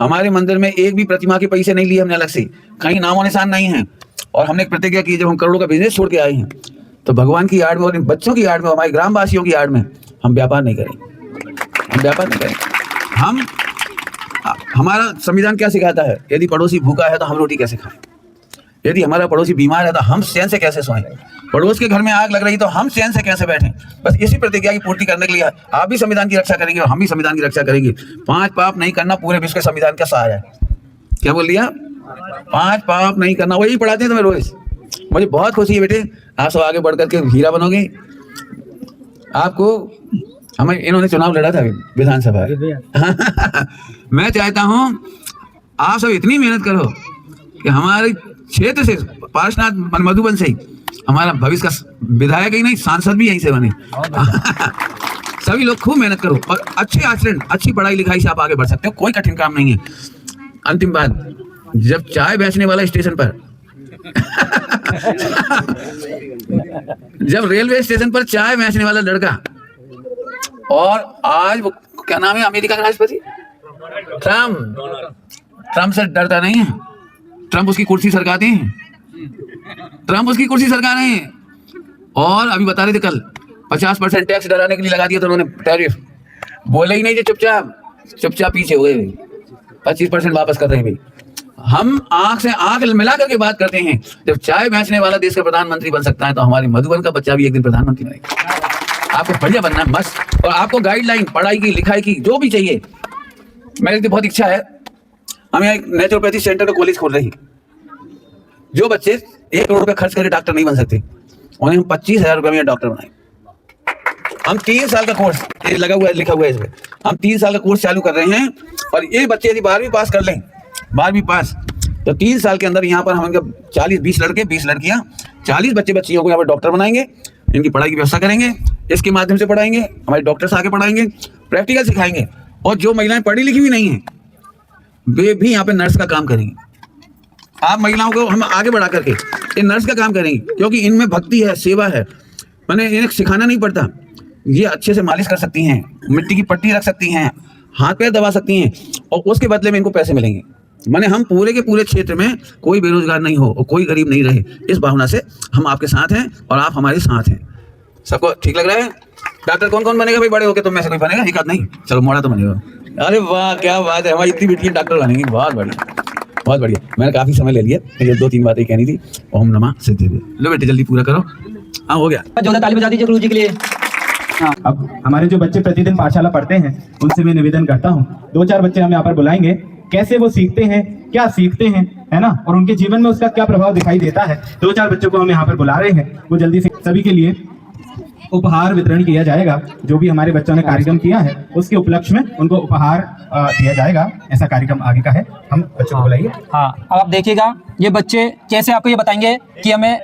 हमारे मंदिर में एक भी प्रतिमा के पैसे नहीं लिए हमने अलग से, कहीं नामो निशान नहीं है। और हमने एक प्रतिज्ञा की, जब हम करोड़ों का बिजनेस छोड़ के आए हैं तो भगवान की याद में और इन बच्चों की याद में, हमारे ग्रामवासियों की याद में हम व्यापार नहीं करेंगे, हम व्यापार नहीं करेंगे। हमारा संविधान क्या सिखाता है? यदि पड़ोसी भूखा है तो हम रोटी कैसे खाएं? यदि हमारा पड़ोसी बीमार है तो हम चैन से कैसे सोएं? पड़ोस के घर में आग लग रही तो हम चैन से कैसे बैठें? बस इसी प्रतिज्ञा की पूर्ति करने के लिए आप भी संविधान की रक्षा करेंगे और हम भी संविधान की रक्षा करेंगे। 5 पाप नहीं करना पूरे विश्व के संविधान का सार है। क्या बोल दिया? 5 पाप नहीं करना, वही पढ़ाते हैं तुम्हें रोज। मुझे बहुत खुशी है बेटे, आप सब आगे बढ़ करके हीरा बनोगे। आपको हमें इन्होंने चुनाव लड़ा था विधानसभा। मैं चाहता हूं आप सब इतनी मेहनत करो कि हमारे क्षेत्र से पार्श्वनाथ मधुबन से ही हमारा भविष्य का विधायक ही नहीं सांसद भी यहीं से बने। सभी लोग खूब मेहनत करो और अच्छे आचरण अच्छी पढ़ाई लिखाई से आप आगे बढ़ सकते हो, कोई कठिन काम नहीं है। अंतिम बात, जब चाय बेचने वाला स्टेशन पर जब रेलवे स्टेशन पर चाय बेचने वाला लड़का, और आज वो क्या नाम है अमेरिका का राष्ट्रपति ट्रम्प से डरता नहीं है। ट्रम्प उसकी कुर्सी सरकाते हैं, ट्रम्प उसकी कुर्सी सरका रहे हैं। और अभी बता रहे थे कल 50% टैक्स डराने के लिए लगा दिया था उन्होंने टैरिफ, बोले ही नहीं, जो चुपचाप पीछे हो गए। 25% वापस कर रहे हैं भाई। हम आंख से आंख मिला करके बात करते हैं। जब चाय बेचने वाला देश का प्रधानमंत्री बन सकता है तो हमारे मधुबन का बच्चा भी एक दिन प्रधानमंत्री बनेगा। आपको बढ़िया बनना है मस्त, और आपको गाइडलाइन पढ़ाई की लिखाई की जो भी चाहिए। मेरी तो बहुत इच्छा है, हम यहाँ एक नेचुरोपैथी सेंटर का कॉलेज खोल रहे हैं। जो बच्चे 1 करोड़ रुपए खर्च करके डॉक्टर नहीं बन सकते, उन्हें हम 25,000 रुपए में डॉक्टर बनाए। हम 3 साल का कोर्स लगा हुआ है, लिखा हुआ है इसमें, हम 3 साल का कोर्स चालू कर रहे हैं। और ये बच्चे यदि 12वीं पास कर लें, 12वीं पास, तो 3 साल के अंदर यहाँ पर हम 40-20 लड़के 20 लड़कियाँ 40 बच्चे बच्चियों को यहाँ पर डॉक्टर बनाएंगे। इनकी पढ़ाई की व्यवस्था करेंगे, इसके माध्यम से पढ़ाएंगे, हमारे डॉक्टर्स आगे पढ़ाएंगे, प्रैक्टिकल सिखाएंगे। और जो महिलाएं पढ़ी लिखी भी नहीं है वे भी यहाँ पे नर्स का काम करेंगी। आप महिलाओं को हम आगे बढ़ा करके ये नर्स का काम करेंगे, क्योंकि इनमें भक्ति है, सेवा है। मैंने इन्हें सिखाना नहीं पड़ता, ये अच्छे से मालिश कर सकती हैं, मिट्टी की पट्टी रख सकती हैं, हाथ पैर दबा सकती हैं, और उसके बदले में इनको पैसे मिलेंगे। मैंने हम पूरे के पूरे क्षेत्र में कोई बेरोजगार नहीं हो और कोई गरीब नहीं रहे, इस भावना से हम आपके साथ हैं और आप हमारे साथ हैं। सबको ठीक लग रहा है? डॉक्टर कौन कौन बनेगा भाई बड़े होके? तुम में से कोई बनेगा? एक आध नहीं, चलो मोड़ा तो बनेगा। अरे वाह क्या बात है, हमारी इतनी बेटी डॉक्टर बनेंगी, बहुत बढ़िया बहुत बढ़िया। मैंने काफी समय ले लिया, मुझे 2-3 बातें कहनी थी। ओम नमः सिद्धि। लो बेटे जल्दी पूरा करो। हाँ हो गया। जोरदार ताली बजा दीजिए गुरु जी के लिए। अब हमारे जो बच्चे प्रतिदिन पाठशाला पढ़ते हैं उनसे मैं निवेदन करता हूँ, 2-4 बच्चे हम यहाँ पर बुलाएंगे, कैसे वो सीखते हैं, क्या सीखते हैं, है ना, और उनके जीवन में उसका क्या प्रभाव दिखाई देता है। 2-4 बच्चों को हम यहाँ पर बुला रहे हैं, वो जल्दी से सभी के लिए उपहार वितरण किया जाएगा। जो भी हमारे बच्चों ने कार्यक्रम किया है उसके उपलक्ष्य में उनको उपहार दिया जाएगा। ऐसा कार्यक्रम आगे का है, हम बच्चों को बुलाइए। हाँ, अब आप देखिएगा ये बच्चे कैसे आपको ये बताएंगे कि हमें।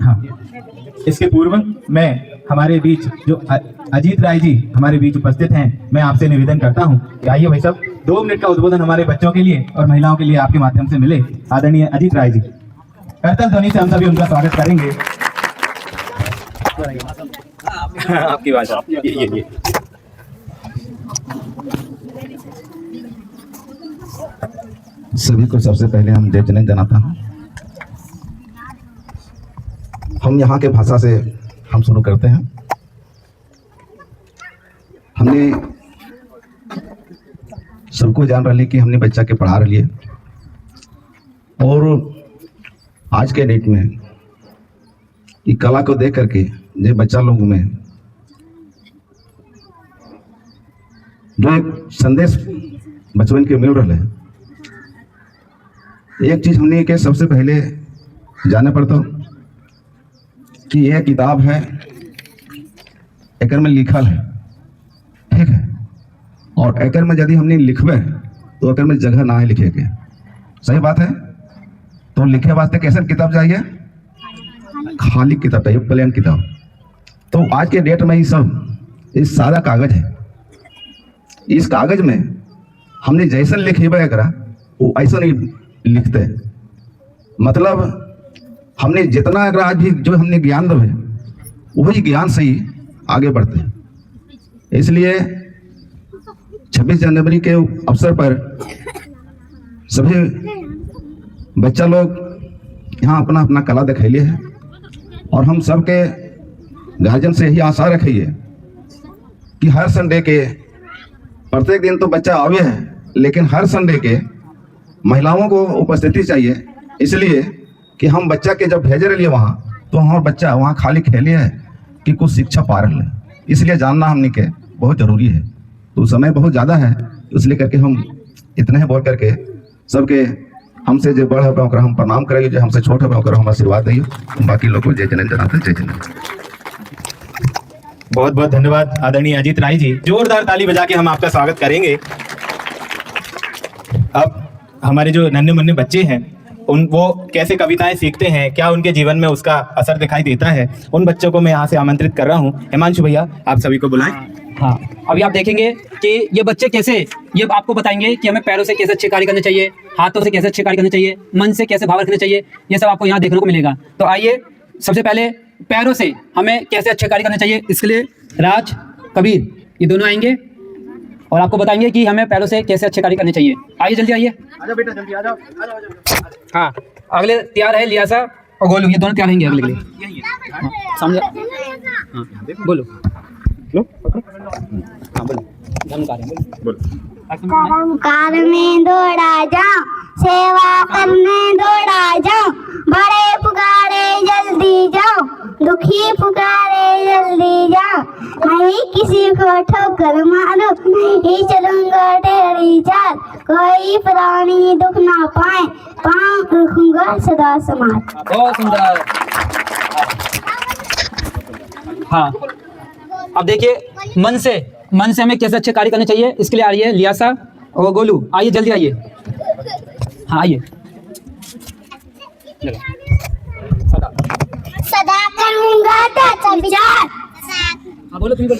हाँ, इसके पूर्व मैं हमारे बीच जो अजीत राय जी हमारे बीच उपस्थित हैं, मैं आपसे निवेदन करता हूं कि आइए भाई साहब 2 मिनट का उद्बोधन हमारे बच्चों के लिए और महिलाओं के लिए आपके माध्यम से मिले। आदरणीय अजीत राय जी, करतल ध्वनि से हम सभी उनका स्वागत करेंगे। आपकी भाषा ये सभी को सबसे पहले हम जय जनक जनाता हूँ। हम यहाँ के भाषा से हम शुरू करते हैं। हमने सबको जान रही कि हमने बच्चा के पढ़ा रही है, और आज के डेट में ये कला को देख करके जो बच्चा लोग में जो एक संदेश बचपन के मिल रहा है, एक चीज हमने के सबसे पहले जाने पड़ता कि यह किताब है, एकर में लिखल है, ठीक है, और एकर में यदि हमने लिखबे तो एकर में जगह ना है लिखे के, सही बात है। तो लिखे वास्ते कैसे किताब चाहिए? खाली किताब चाहिए, प्लेन किताब। तो आज के डेट में ये सब इस सादा कागज है, इस कागज में हमने जैसा लिखेबे एकरा वो ऐसा नहीं लिखते। मतलब हमने जितना अगर आज भी जो हमने ज्ञान दे वही ज्ञान से ही आगे बढ़ते हैं। इसलिए 26 जनवरी के अवसर पर सभी बच्चा लोग यहाँ अपना अपना कला दिखैले है, और हम सबके गार्जियन से यही आशा रखिए कि हर संडे के, प्रत्येक दिन तो बच्चा आवे है, लेकिन हर संडे के महिलाओं को उपस्थिति चाहिए। इसलिए कि हम बच्चा के जब भेज रहे वहाँ, तो हमारा बच्चा वहाँ खाली खेले है कि कुछ शिक्षा पा रहे हैं, इसलिए जानना हमने के बहुत जरूरी है। तो समय बहुत ज़्यादा है, इसलिए करके हम इतने ही बोल करके सबके हमसे जो बड़ है हम प्रणाम करेंगे, जो हमसे छोट है हम आशीर्वाद दिए। बाकी लोग को जय जनक जनाते, जय जनक। बहुत बहुत धन्यवाद आदरणीय अजीत राय जी, जोरदार ताली बजा के हम आपका स्वागत करेंगे। अब हमारे जो नन्हे मुन्ने बच्चे हैं वो कैसे कविताएं सीखते हैं, क्या उनके जीवन में उसका असर दिखाई देता है, उन बच्चों को मैं यहाँ से आमंत्रित कर रहा हूँ। हिमांशु भैया आप सभी को बुलाएं। हाँ, अभी आप देखेंगे कि ये बच्चे कैसे, ये आपको बताएंगे कि हमें पैरों से कैसे अच्छे कार्य करने चाहिए, हाथों से कैसे अच्छे कार्य करने चाहिए, मन से कैसे भाव रखने चाहिए, ये सब आपको यहाँ देखने को मिलेगा। तो आइए सबसे पहले पैरों से हमें कैसे अच्छे कार्य करने चाहिए, इसके लिए राज, कबीर ये दोनों आएंगे और आपको बताएंगे कि हमें पैरों से कैसे अच्छे कार्य करने चाहिए। आइए जल्दी आइए। आजा बेटा जल्दी आ जाओ। हाँ, अगले तैयार है लियासा और गोलू, ये दोनों तैयार रहेंगे अगले के लिए। हाँ, सामने हाँ, बोलो हाँ बोलो कार में दौड़ा जाऊं, सेवा करने दौड़ा जाऊं, बड़े पुकारे जल्दी जाऊं, दुखी पुकारे जल्दी जाऊं, नहीं किसी को ठोकर मारो, नहीं चलूंगा टेढ़ी चाल, कोई प्राणी दुख ना पाए, पाँव रखूंगा सदा समाज। बहुत सुंदर। हाँ, अब देखिए मन से हमें कैसे अच्छे कार्य करने चाहिए, इसके लिए आ रही है लियासा और गोलू। आइए जल्दी आइए। हाँ आइए। सदा करूंगा तेरा विचार, हाँ बोलो तुम बोलो।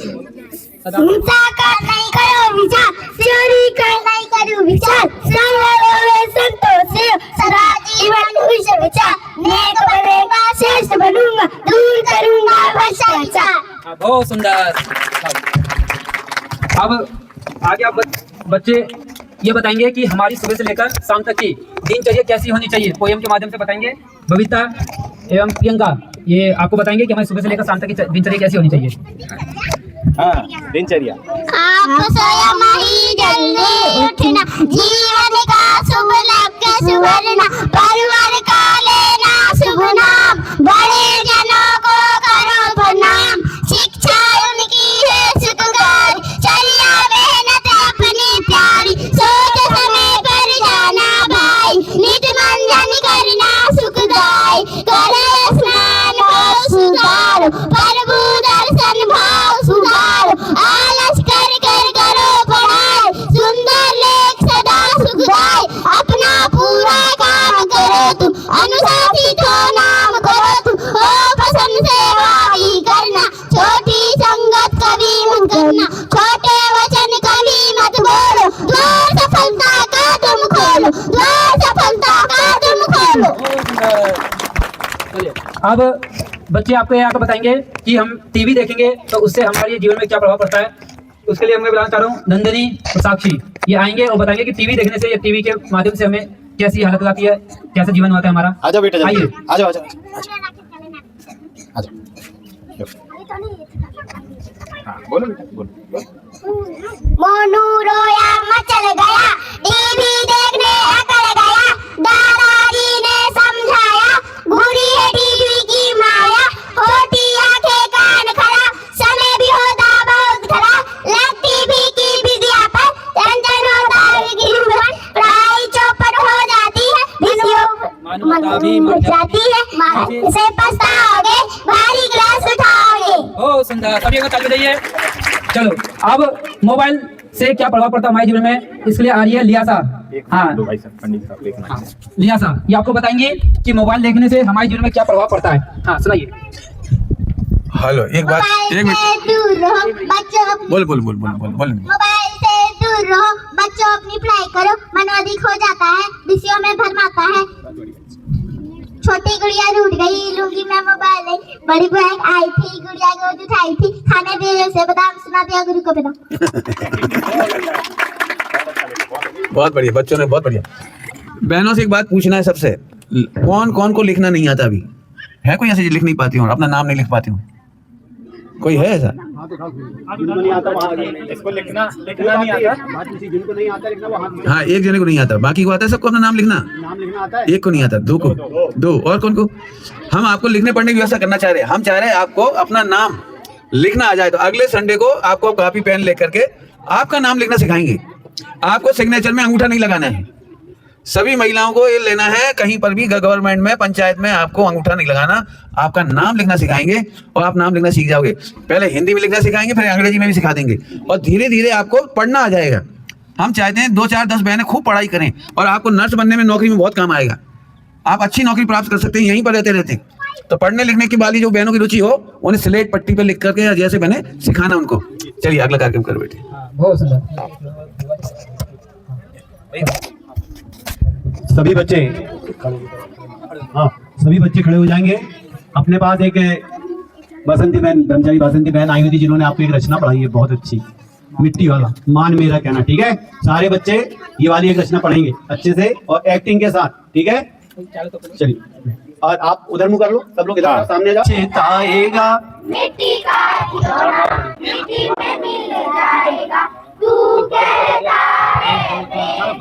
हिंसा का नहीं करो विचार, चोरी का नहीं करो विचार, संतोष से सदा जीवन खुश विचार, नेक बनेगा श्रेष्ठ बनूंगा, दूर करूंगा भ्रष्टाचार। बहुत सुंदर। अब आगे आप बच्चे ये बताएंगे कि हमारी सुबह से लेकर शाम तक की दिनचर्या कैसी होनी चाहिए, पोएम के माध्यम से बताएंगे। बबीता एवं प्रियंका ये आपको बताएंगे कि हमारी सुबह से लेकर शाम तक की दिनचर्या कैसी होनी चाहिए। हाँ, दिनचर्या। आप स्वयं ही जल्दी उठना, जीवन का शुभ लक्ष्य सुवर्ण, परिवार का लेना शुभ नाम, बड़े जनों को करो प्रणाम, शिक्षा उनकी है सुखकारी, चलिया मेहनत अपनी प्यारी, सोच समय पर जाना भाई, नित मंजन करना सुखदाई, करे स्नान को सुधारो, प्रभु दर्शन भाव सुधारो, आलस कर कर करो पढ़ाई, सुंदर लेख सदा सुखदाई, अपना पूरा काम करो तुम, अनुशासित हो नाम करो तुम, हो पसंद सेवा भी करना, छोटी संगत कभी मत करना, छोटे वचन कभी मत बोलो, द्वार सफलता का तुम खोलो, द्वार सफलता का तुम खोलो। अब बच्चे आपको यहाँ पर बताएंगे कि हम टीवी देखेंगे तो उससे हमारे जीवन में क्या प्रभाव पड़ता है। उसके लिए मैं बुलाना चाह रहा हूँ नंदिनी और साक्षी, ये आएंगे और बताएंगे कि टीवी देखने से या टीवी के माध्यम से हमें कैसी हालत आती है, कैसा जीवन होता है हमारा। आजा बेटा जल्दी। आइए। आजा आजा बोलो बेटा बोलो। मोनू रोया मचल गया, टीवी देखने अकड़ गया, दादाजी ने समझाया, बुरी है टीवी की माया, होती आंखें कान खड़ा, समय भी होता बहुत खरा, लगती भी की विद्या पर, टेंशन होता है, पढ़ाई चौपट हो जाती है, मानवता भी मर जाती है, इसे पछताओगे, भारी क्लास उठाओगे। बहुत सुंदर। सभी को ताली बजाइए। चलो, अब मोबाइल से क्या प्रभाव पड़ता है हमारे जीवन में, इसके लिए आ रही है लियासा। हाँ लियासा, ये आपको बताएंगे कि मोबाइल देखने से हमारे जीवन में क्या प्रभाव पड़ता है। हाँ सुनाइए। हेलो एक बात, एक मिनट, दूर रहो बच्चों, बोल बोल बोल बोल बोल बोल। मोबाइल से दूर रहो बच्चों, अपनी पढ़ाई करो, मन अधिक हो जाता है, विषयों में भ्रम आता है, छोटी गुड़िया रूठ गई, लूंगी मैं मोबाइल नहीं, बड़ी बहन आई थी, गुड़िया गोद उठाई थी, खाने देर से बादाम सुना दिया गुरु को पिता। बहुत बढ़िया, बच्चों ने बहुत बढ़िया। बहनों से एक बात पूछना है सबसे, कौन कौन को लिखना नहीं आता अभी? है कोई ऐसे जो लिख नहीं पाती हूँ, अपना नाम नहीं लिख पाती हूँ? कोई है ऐसा? इसको लिखना नहीं आता, जिनको नहीं आता लिखना वो हाथ हाँ, एक जने को नहीं आता, बाकी को आता है सबको अपना नाम लिखना। लिखना आता है। एक को नहीं आता, दो को, दो और कौन को? हम आपको लिखने पढ़ने की व्यवस्था करना चाह रहे हैं। हम चाह रहे हैं आपको अपना नाम लिखना आ जाए, तो अगले संडे को आपको कॉपी पेन लेकर के आपका नाम लिखना सिखाएंगे। आपको सिग्नेचर में अंगूठा नहीं लगाना है, सभी महिलाओं को ये लेना है, कहीं पर भी गवर्नमेंट में पंचायत में आपको अंगूठा नहीं लगाना, आपका नाम लिखना सिखाएंगे और आप नाम लिखना सीख जाओगे। पहले हिंदी में लिखना सिखाएंगे, फिर अंग्रेजी में भी सिखा देंगे और धीरे धीरे आपको पढ़ना आ जाएगा। हम चाहते हैं 2 4 10 बहनें खूब पढ़ाई करें और आपको नर्स बनने में, नौकरी में बहुत काम आएगा। आप अच्छी नौकरी प्राप्त कर सकते हैं यहीं पर रहते रहते। तो पढ़ने लिखने की वाली जो बहनों की रुचि हो उन्हें स्लेट पट्टी पर लिख करके या जैसे बने सिखाना उनको। चलिए अगला कार्यक्रम कर बेटे। बहुत सुंदर। सभी बच्चे, हाँ सभी बच्चे खड़े हो जाएंगे। अपने पास एक बसंती बहन, ब्रह्मचारी बसंती बहन आई हुई थी जिन्होंने आपको एक रचना पढ़ाई है बहुत अच्छी, मिट्टी वाला मान मेरा कहना। ठीक है, सारे बच्चे ये वाली एक रचना पढ़ेंगे अच्छे से और एक्टिंग के साथ। ठीक है, चलिए और आप उधर मुंह कर लो, सब लोग इधर सामने जाओ। चेताएगा मिट्टी का खिलौना मिट्टी में मिल जाएगा, तू कहता है बेटा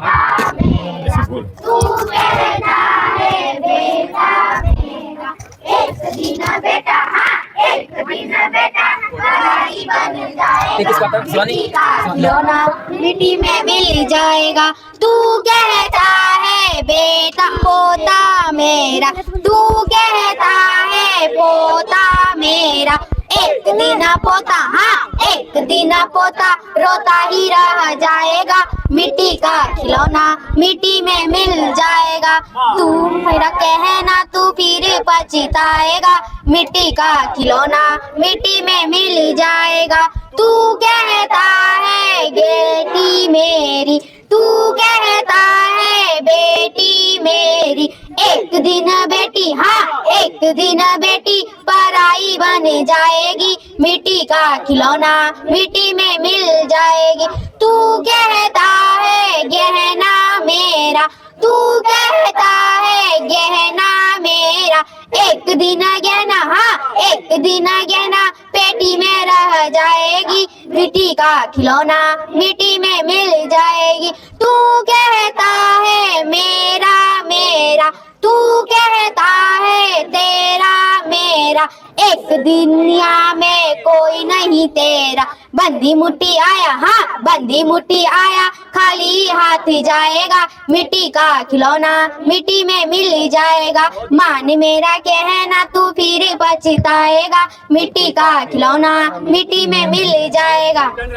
मेरा, तू कहता है बेटा मेरा, एक दिन बेटा, हाँ एक दिन बेटा बड़ी बन जाएगा, मिट्टी का खिलौना मिट्टी में मिल जाएगा, तू कहता है बेटा पोता मेरा, तू कहता है पोता मेरा, एक दिन पोता, हाँ एक दिन पोता रोता ही रह जाएगा, मिट्टी का खिलौना मिट्टी में मिल जाएगा, तू मेरा कहना तू फिर पछताएगा, मिट्टी का खिलौना मिट्टी में मिल जाएगा, तू कहता है बेटी मेरी, तू कहता है बेटी मेरी, एक दिन बेटी, हाँ एक दिन बेटी पराई बन जाएगी, मिट्टी का खिलौना मिट्टी में मिल जाएगी, तू कहता है गहना मेरा, तू कहता है गहना मेरा, एक दिन गहना, हाँ एक दिन गहना पेटी में रह जाएगी, मिट्टी का खिलौना मिट्टी में मिल जाएगी, तू कहता है मेरा मेरा, तू कहता है तेरा मेरा, एक दुनिया में कोई नहीं तेरा, बंदी मुट्ठी आया, हाँ बंदी मुट्ठी आया, खाली हाथ जाएगा, मिट्टी का खिलौना मिट्टी में मिल जाएगा, मान मेरा कहना तू फिर पछताएगा, मिट्टी का खिलौना मिट्टी में मिल जाएगा। चेतन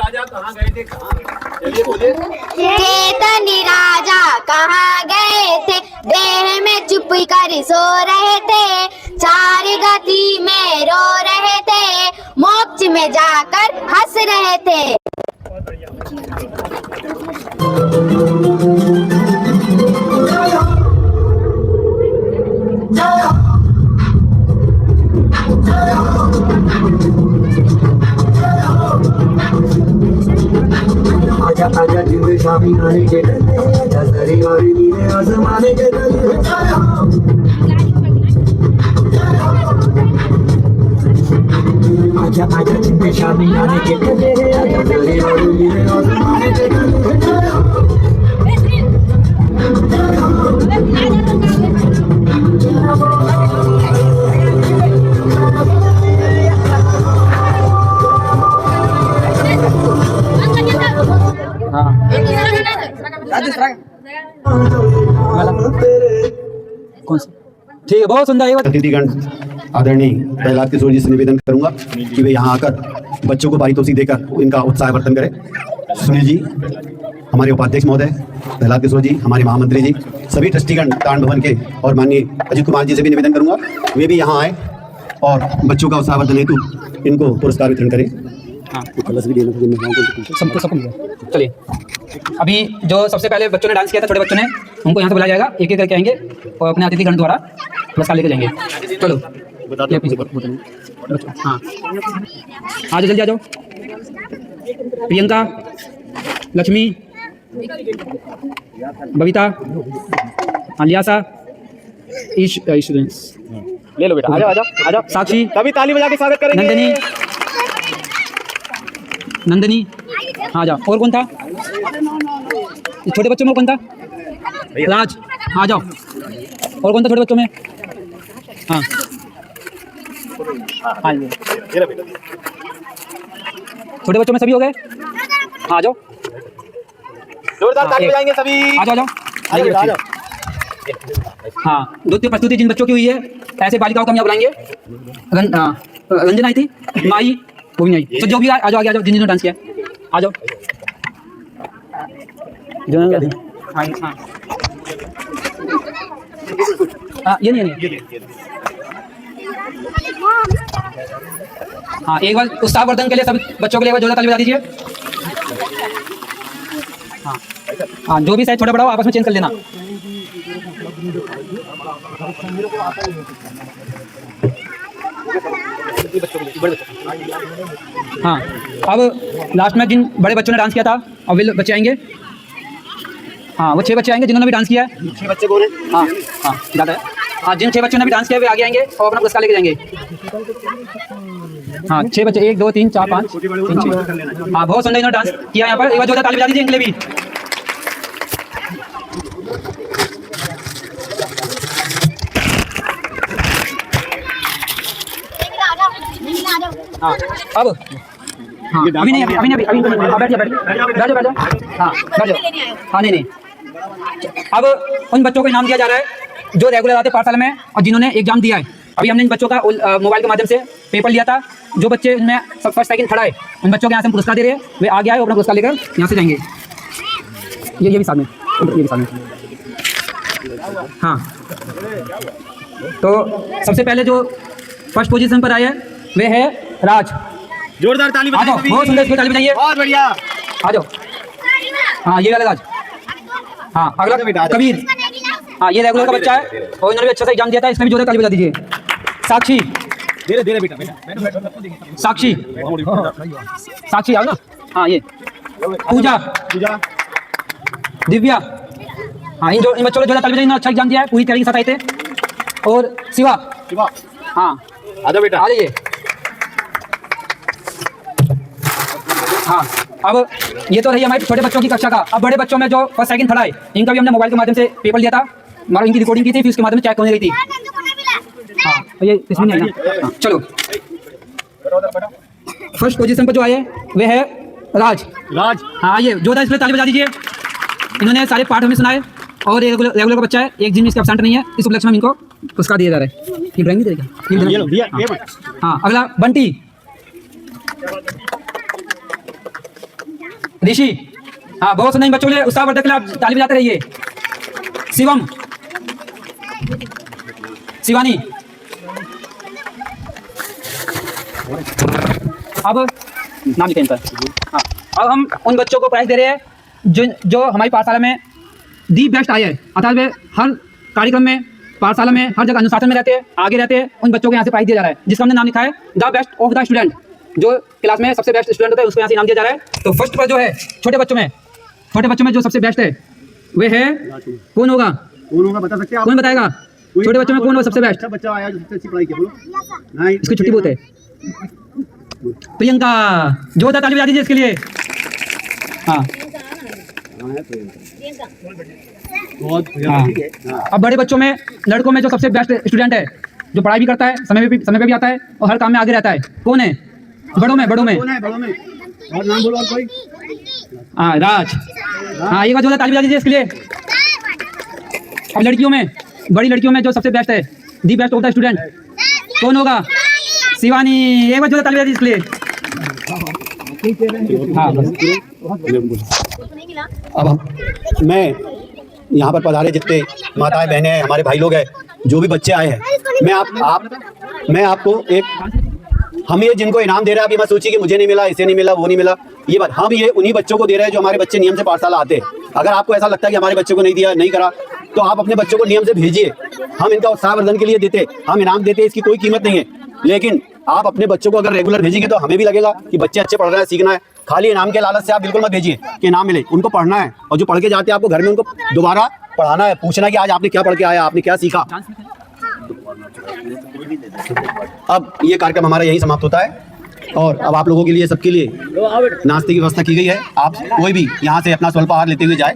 राजा कहाँ गए थे, देह में चुप कर सो रहे थे, चार गति में रो रहे थे, मोक्ष में जाकर हंस रहे थे। आजा आजा जिंद शामी आने के डले, आजा सरी और नीले आसमाने के डले, आजा आजा जिंद शामी आने के डले, आजा सरी और नीले आसमाने के डले। कौन सा? ठीक है, बहुत सुंदर है। अतिथिगण आदरणीय प्रहलाद किशोर जी से निवेदन करूंगा कि वे यहाँ आकर बच्चों को पारितोषिक देकर इनका उत्साहवर्धन करें। सुनील जी हमारे उपाध्यक्ष महोदय, प्रहलाद किशोर जी हमारे महामंत्री जी, सभी ट्रस्टीगण तान भवन के और माननीय अजित कुमार जी से भी निवेदन करूंगा वे भी यहाँ आए और बच्चों का उत्साहवर्धन हेतु इनको पुरस्कार वितरण करें। हाँ सबको चलिए, अभी जो सबसे पहले बच्चों ने डांस किया था, छोटे बच्चों ने, उनको यहाँ से बुलाया जाएगा, एक एक करके आएंगे और अपने अतिथिगण द्वारा पुरस्कार लेके जाएंगे। चलो हाँ आ जाओ, जल्दी आ जाओ। प्रियंका, लक्ष्मी, बबीता, अलियासा, ले लो बेटा, आ जाओ। साक्षी, तभी ताली बजा के स्वागत करेंगे। नंदनी, हाँ जाओ। और कौन था? छोटे बच्चों में कौन था? राज, आ जाओ। और कौन था छोटे बच्चों में? हाँ छोटे बच्चों में सभी हो गए? हाँ जाओ, जोरदार ताली बजाएंगे सभी। आ जाओ। हाँ, द्वितीय प्रस्तुति जिन बच्चों की हुई है ऐसे बालिकाओं को हम यहाँ बुलाएंगे। रंजना आई थी, माई वो भी नहीं, तो जो भी आ जाओ, आगे आ जाओ, जिन जिन्होंने डांस किया आ जाओ। ये नहीं हाँ, एक बार उत्साहवर्धन के लिए सभी बच्चों के लिए एक बार जोरदार ताली बजा दीजिए। हाँ, जो भी साइज छोटा बड़ा हो आपस में चेंज कर लेना। हाँ, अब लास्ट में जिन बड़े बच्चों ने डांस किया था, अब वे बच्चे आएंगे। हाँ, वो 6 बच्चे आएंगे जिन्होंने भी डांस किया है। 6 बच्चे कौन है? हाँ हाँ, ज़्यादा है। हाँ, जिन 6 बच्चों ने भी डांस किया वे आगे आएंगे और अपना पुरस्कार लेके जाएंगे। हाँ, 6 बच्चे, 1 2 3 4 5 3 6। हाँ, बहुत सुंदर इन्होंने डांस किया यहाँ पर। एक बार जोरदार ताली बजा दीजिए इनके लिए भी। हाँ, अब हाँ, अभी नहीं, अभी नहीं, अभी बैठ जाओ। हाँ, बैठ जाओ। हाँ, नहीं, अब उन बच्चों को इनाम दिया जा रहा है जो रेगुलर आते पाठशाला में और जिन्होंने एग्जाम दिया है। अभी हमने इन बच्चों का मोबाइल के माध्यम से पेपर लिया था। जो बच्चे इनमें फर्स्ट सेकंड खड़ा है, उन बच्चों के यहाँ से हम पुरस्कार दे रहे हैं। वे आगे आए, अपना पुरस्कार लेकर यहाँ से जाएंगे। ये भी साथ में, ये भी साथ में। हाँ, तो सबसे पहले जो फर्स्ट पोजीशन पर आए हैं वे है राज। जोरदार ताली आ जाओ, बहुत सुंदर, इसको ताली बजाइए। बहुत बढ़िया, आ जाओ। हाँ, ये वाला राज। हाँ, अगला कबीर। हाँ, ये रेगुलर का बच्चा है और इन्होंने भी अच्छा सा एग्जाम दिया था। इसमें भी जोरदार ताली बजा दीजिए। साक्षी, धीरे धीरे बेटा। साक्षी, साक्षी आओ ना। हाँ, ये पूजा, दिव्या। हाँ, इन बच्चों को जोरदार ताली बजाइए, इन्होंने अच्छा एग्जाम दिया है, पूरी तैयारी के साथ आए थे। और शिवा, हाँ आ जाओ बेटा, आ जाइए। हाँ, अब ये तो रही हमारे छोटे बच्चों की कक्षा का। अब बड़े बच्चों में जो फर्स्ट सेकंड खड़ा है, इनका भी हमने मोबाइल के माध्यम से पेपर लिया था, हमारा इनकी रिकॉर्डिंग की थी, फिर उसके माध्यम से चेक होने गई थी। हाँ, ये इसमें नहीं है ना। हाँ, चलो, फर्स्ट पोजीशन पर जो आए वे है राज। हाँ, ये जोरदार इसलिए ताली बजा दीजिए। इन्होंने सारे पाठ हमें सुनाए और ये रेगुलर का बच्चा है, एक दिन इसका एब्सेंट नहीं है। इस उपलक्ष्य में इनको पुरस्कार दिया जा रहा है। ये ड्राइंग नहीं देगा। हाँ, अगला बंटी, ऋषि। हाँ, बहुत सुंदर बच्चों के लिए उत्साहवर्धक के लिए आप ताली बजाते रहिए। शिवम, शिवानी। अब नाम लिखें इनका। हाँ, अब हम उन बच्चों को प्राइज दे रहे हैं जो हमारी पाठशाला में दी बेस्ट आए हैं। अर्थात वे हर कार्यक्रम में, पाठशाला में, हर जगह अनुशासन में रहते हैं, आगे रहते हैं। उन बच्चों को यहाँ से प्राइज दिया जा रहा है, जिसका हमने नाम लिखा है the best of the student. जो क्लास में सबसे बेस्ट स्टूडेंट होता है उसको यहाँ से इनाम दिया जा रहा है। तो फर्स्ट पर जो है छोटे बच्चों में जो सबसे बेस्ट है वे है, कौन होगा बता सकते हैं? कौन बताएगा? छोटे बच्चों में कौन होगा सबसे बेस्ट? बच्चा आया जो सबसे अच्छी पढ़ाई किया, बोलो। इसकी छुट्टी बहुत है। प्रियंका, जोरदार ताली बजा दीजिए इसके लिए। हाँ, अब बड़े बच्चों में, लड़कों में जो सबसे बेस्ट स्टूडेंट है, जो पढ़ाई भी करता है, समय पे भी आता है और हर काम में आगे रहता है, कौन है? बड़ों में और नाम बोलो और कोई। हाँ, राज। हाँ, एक बार जोरदार ताली बजा दीजिए इसके लिए। अब लड़कियों में, बड़ी लड़कियों में जो सबसे बेस्ट है, the best of the student, कौन होगा? शिवानी। एक बार जोरदार ताली बजा दीजिए इसके लिए। हाँ, अब मैं यहाँ पर पधारे जितने माताएं बहनें हैं, हमारे भाई लोग हैं, जो भी बच्चे आए हैं, मैं आपको एक, हम ये जिनको इनाम दे रहे हैं, आप ये मत सोचिए कि मुझे नहीं मिला, इसे नहीं मिला, वो नहीं मिला। ये बात हम ये उन्हीं बच्चों को दे रहे हैं जो हमारे बच्चे नियम से पाठशाला आते हैं। अगर आपको ऐसा लगता है कि हमारे बच्चे को नहीं दिया, नहीं करा, तो आप अपने बच्चों को नियम से भेजिए। हम इनका उत्साहवर्धन के लिए देते, हम इनाम देते, इसकी कोई कीमत नहीं है। लेकिन आप अपने बच्चों को अगर रेगुलर भेजेंगे तो हमें भी लगेगा कि बच्चे अच्छे पढ़ रहे हैं, सीखना है। खाली इनाम के लालच से आप बिल्कुल मत भेजिए कि इनाम मिले। उनको पढ़ना है, और जो पढ़ के जाते हैं आपको घर में उनको दोबारा पढ़ाना है, पूछना कि आज आपने क्या पढ़ के आया, आपने क्या सीखा। अब ये कार्यक्रम हमारा यही समाप्त होता है और अब आप लोगों के लिए, सबके लिए नाश्ते की व्यवस्था की गई है। आप कोई भी यहाँ से अपना स्वल्प आहार लेते हुए जाए।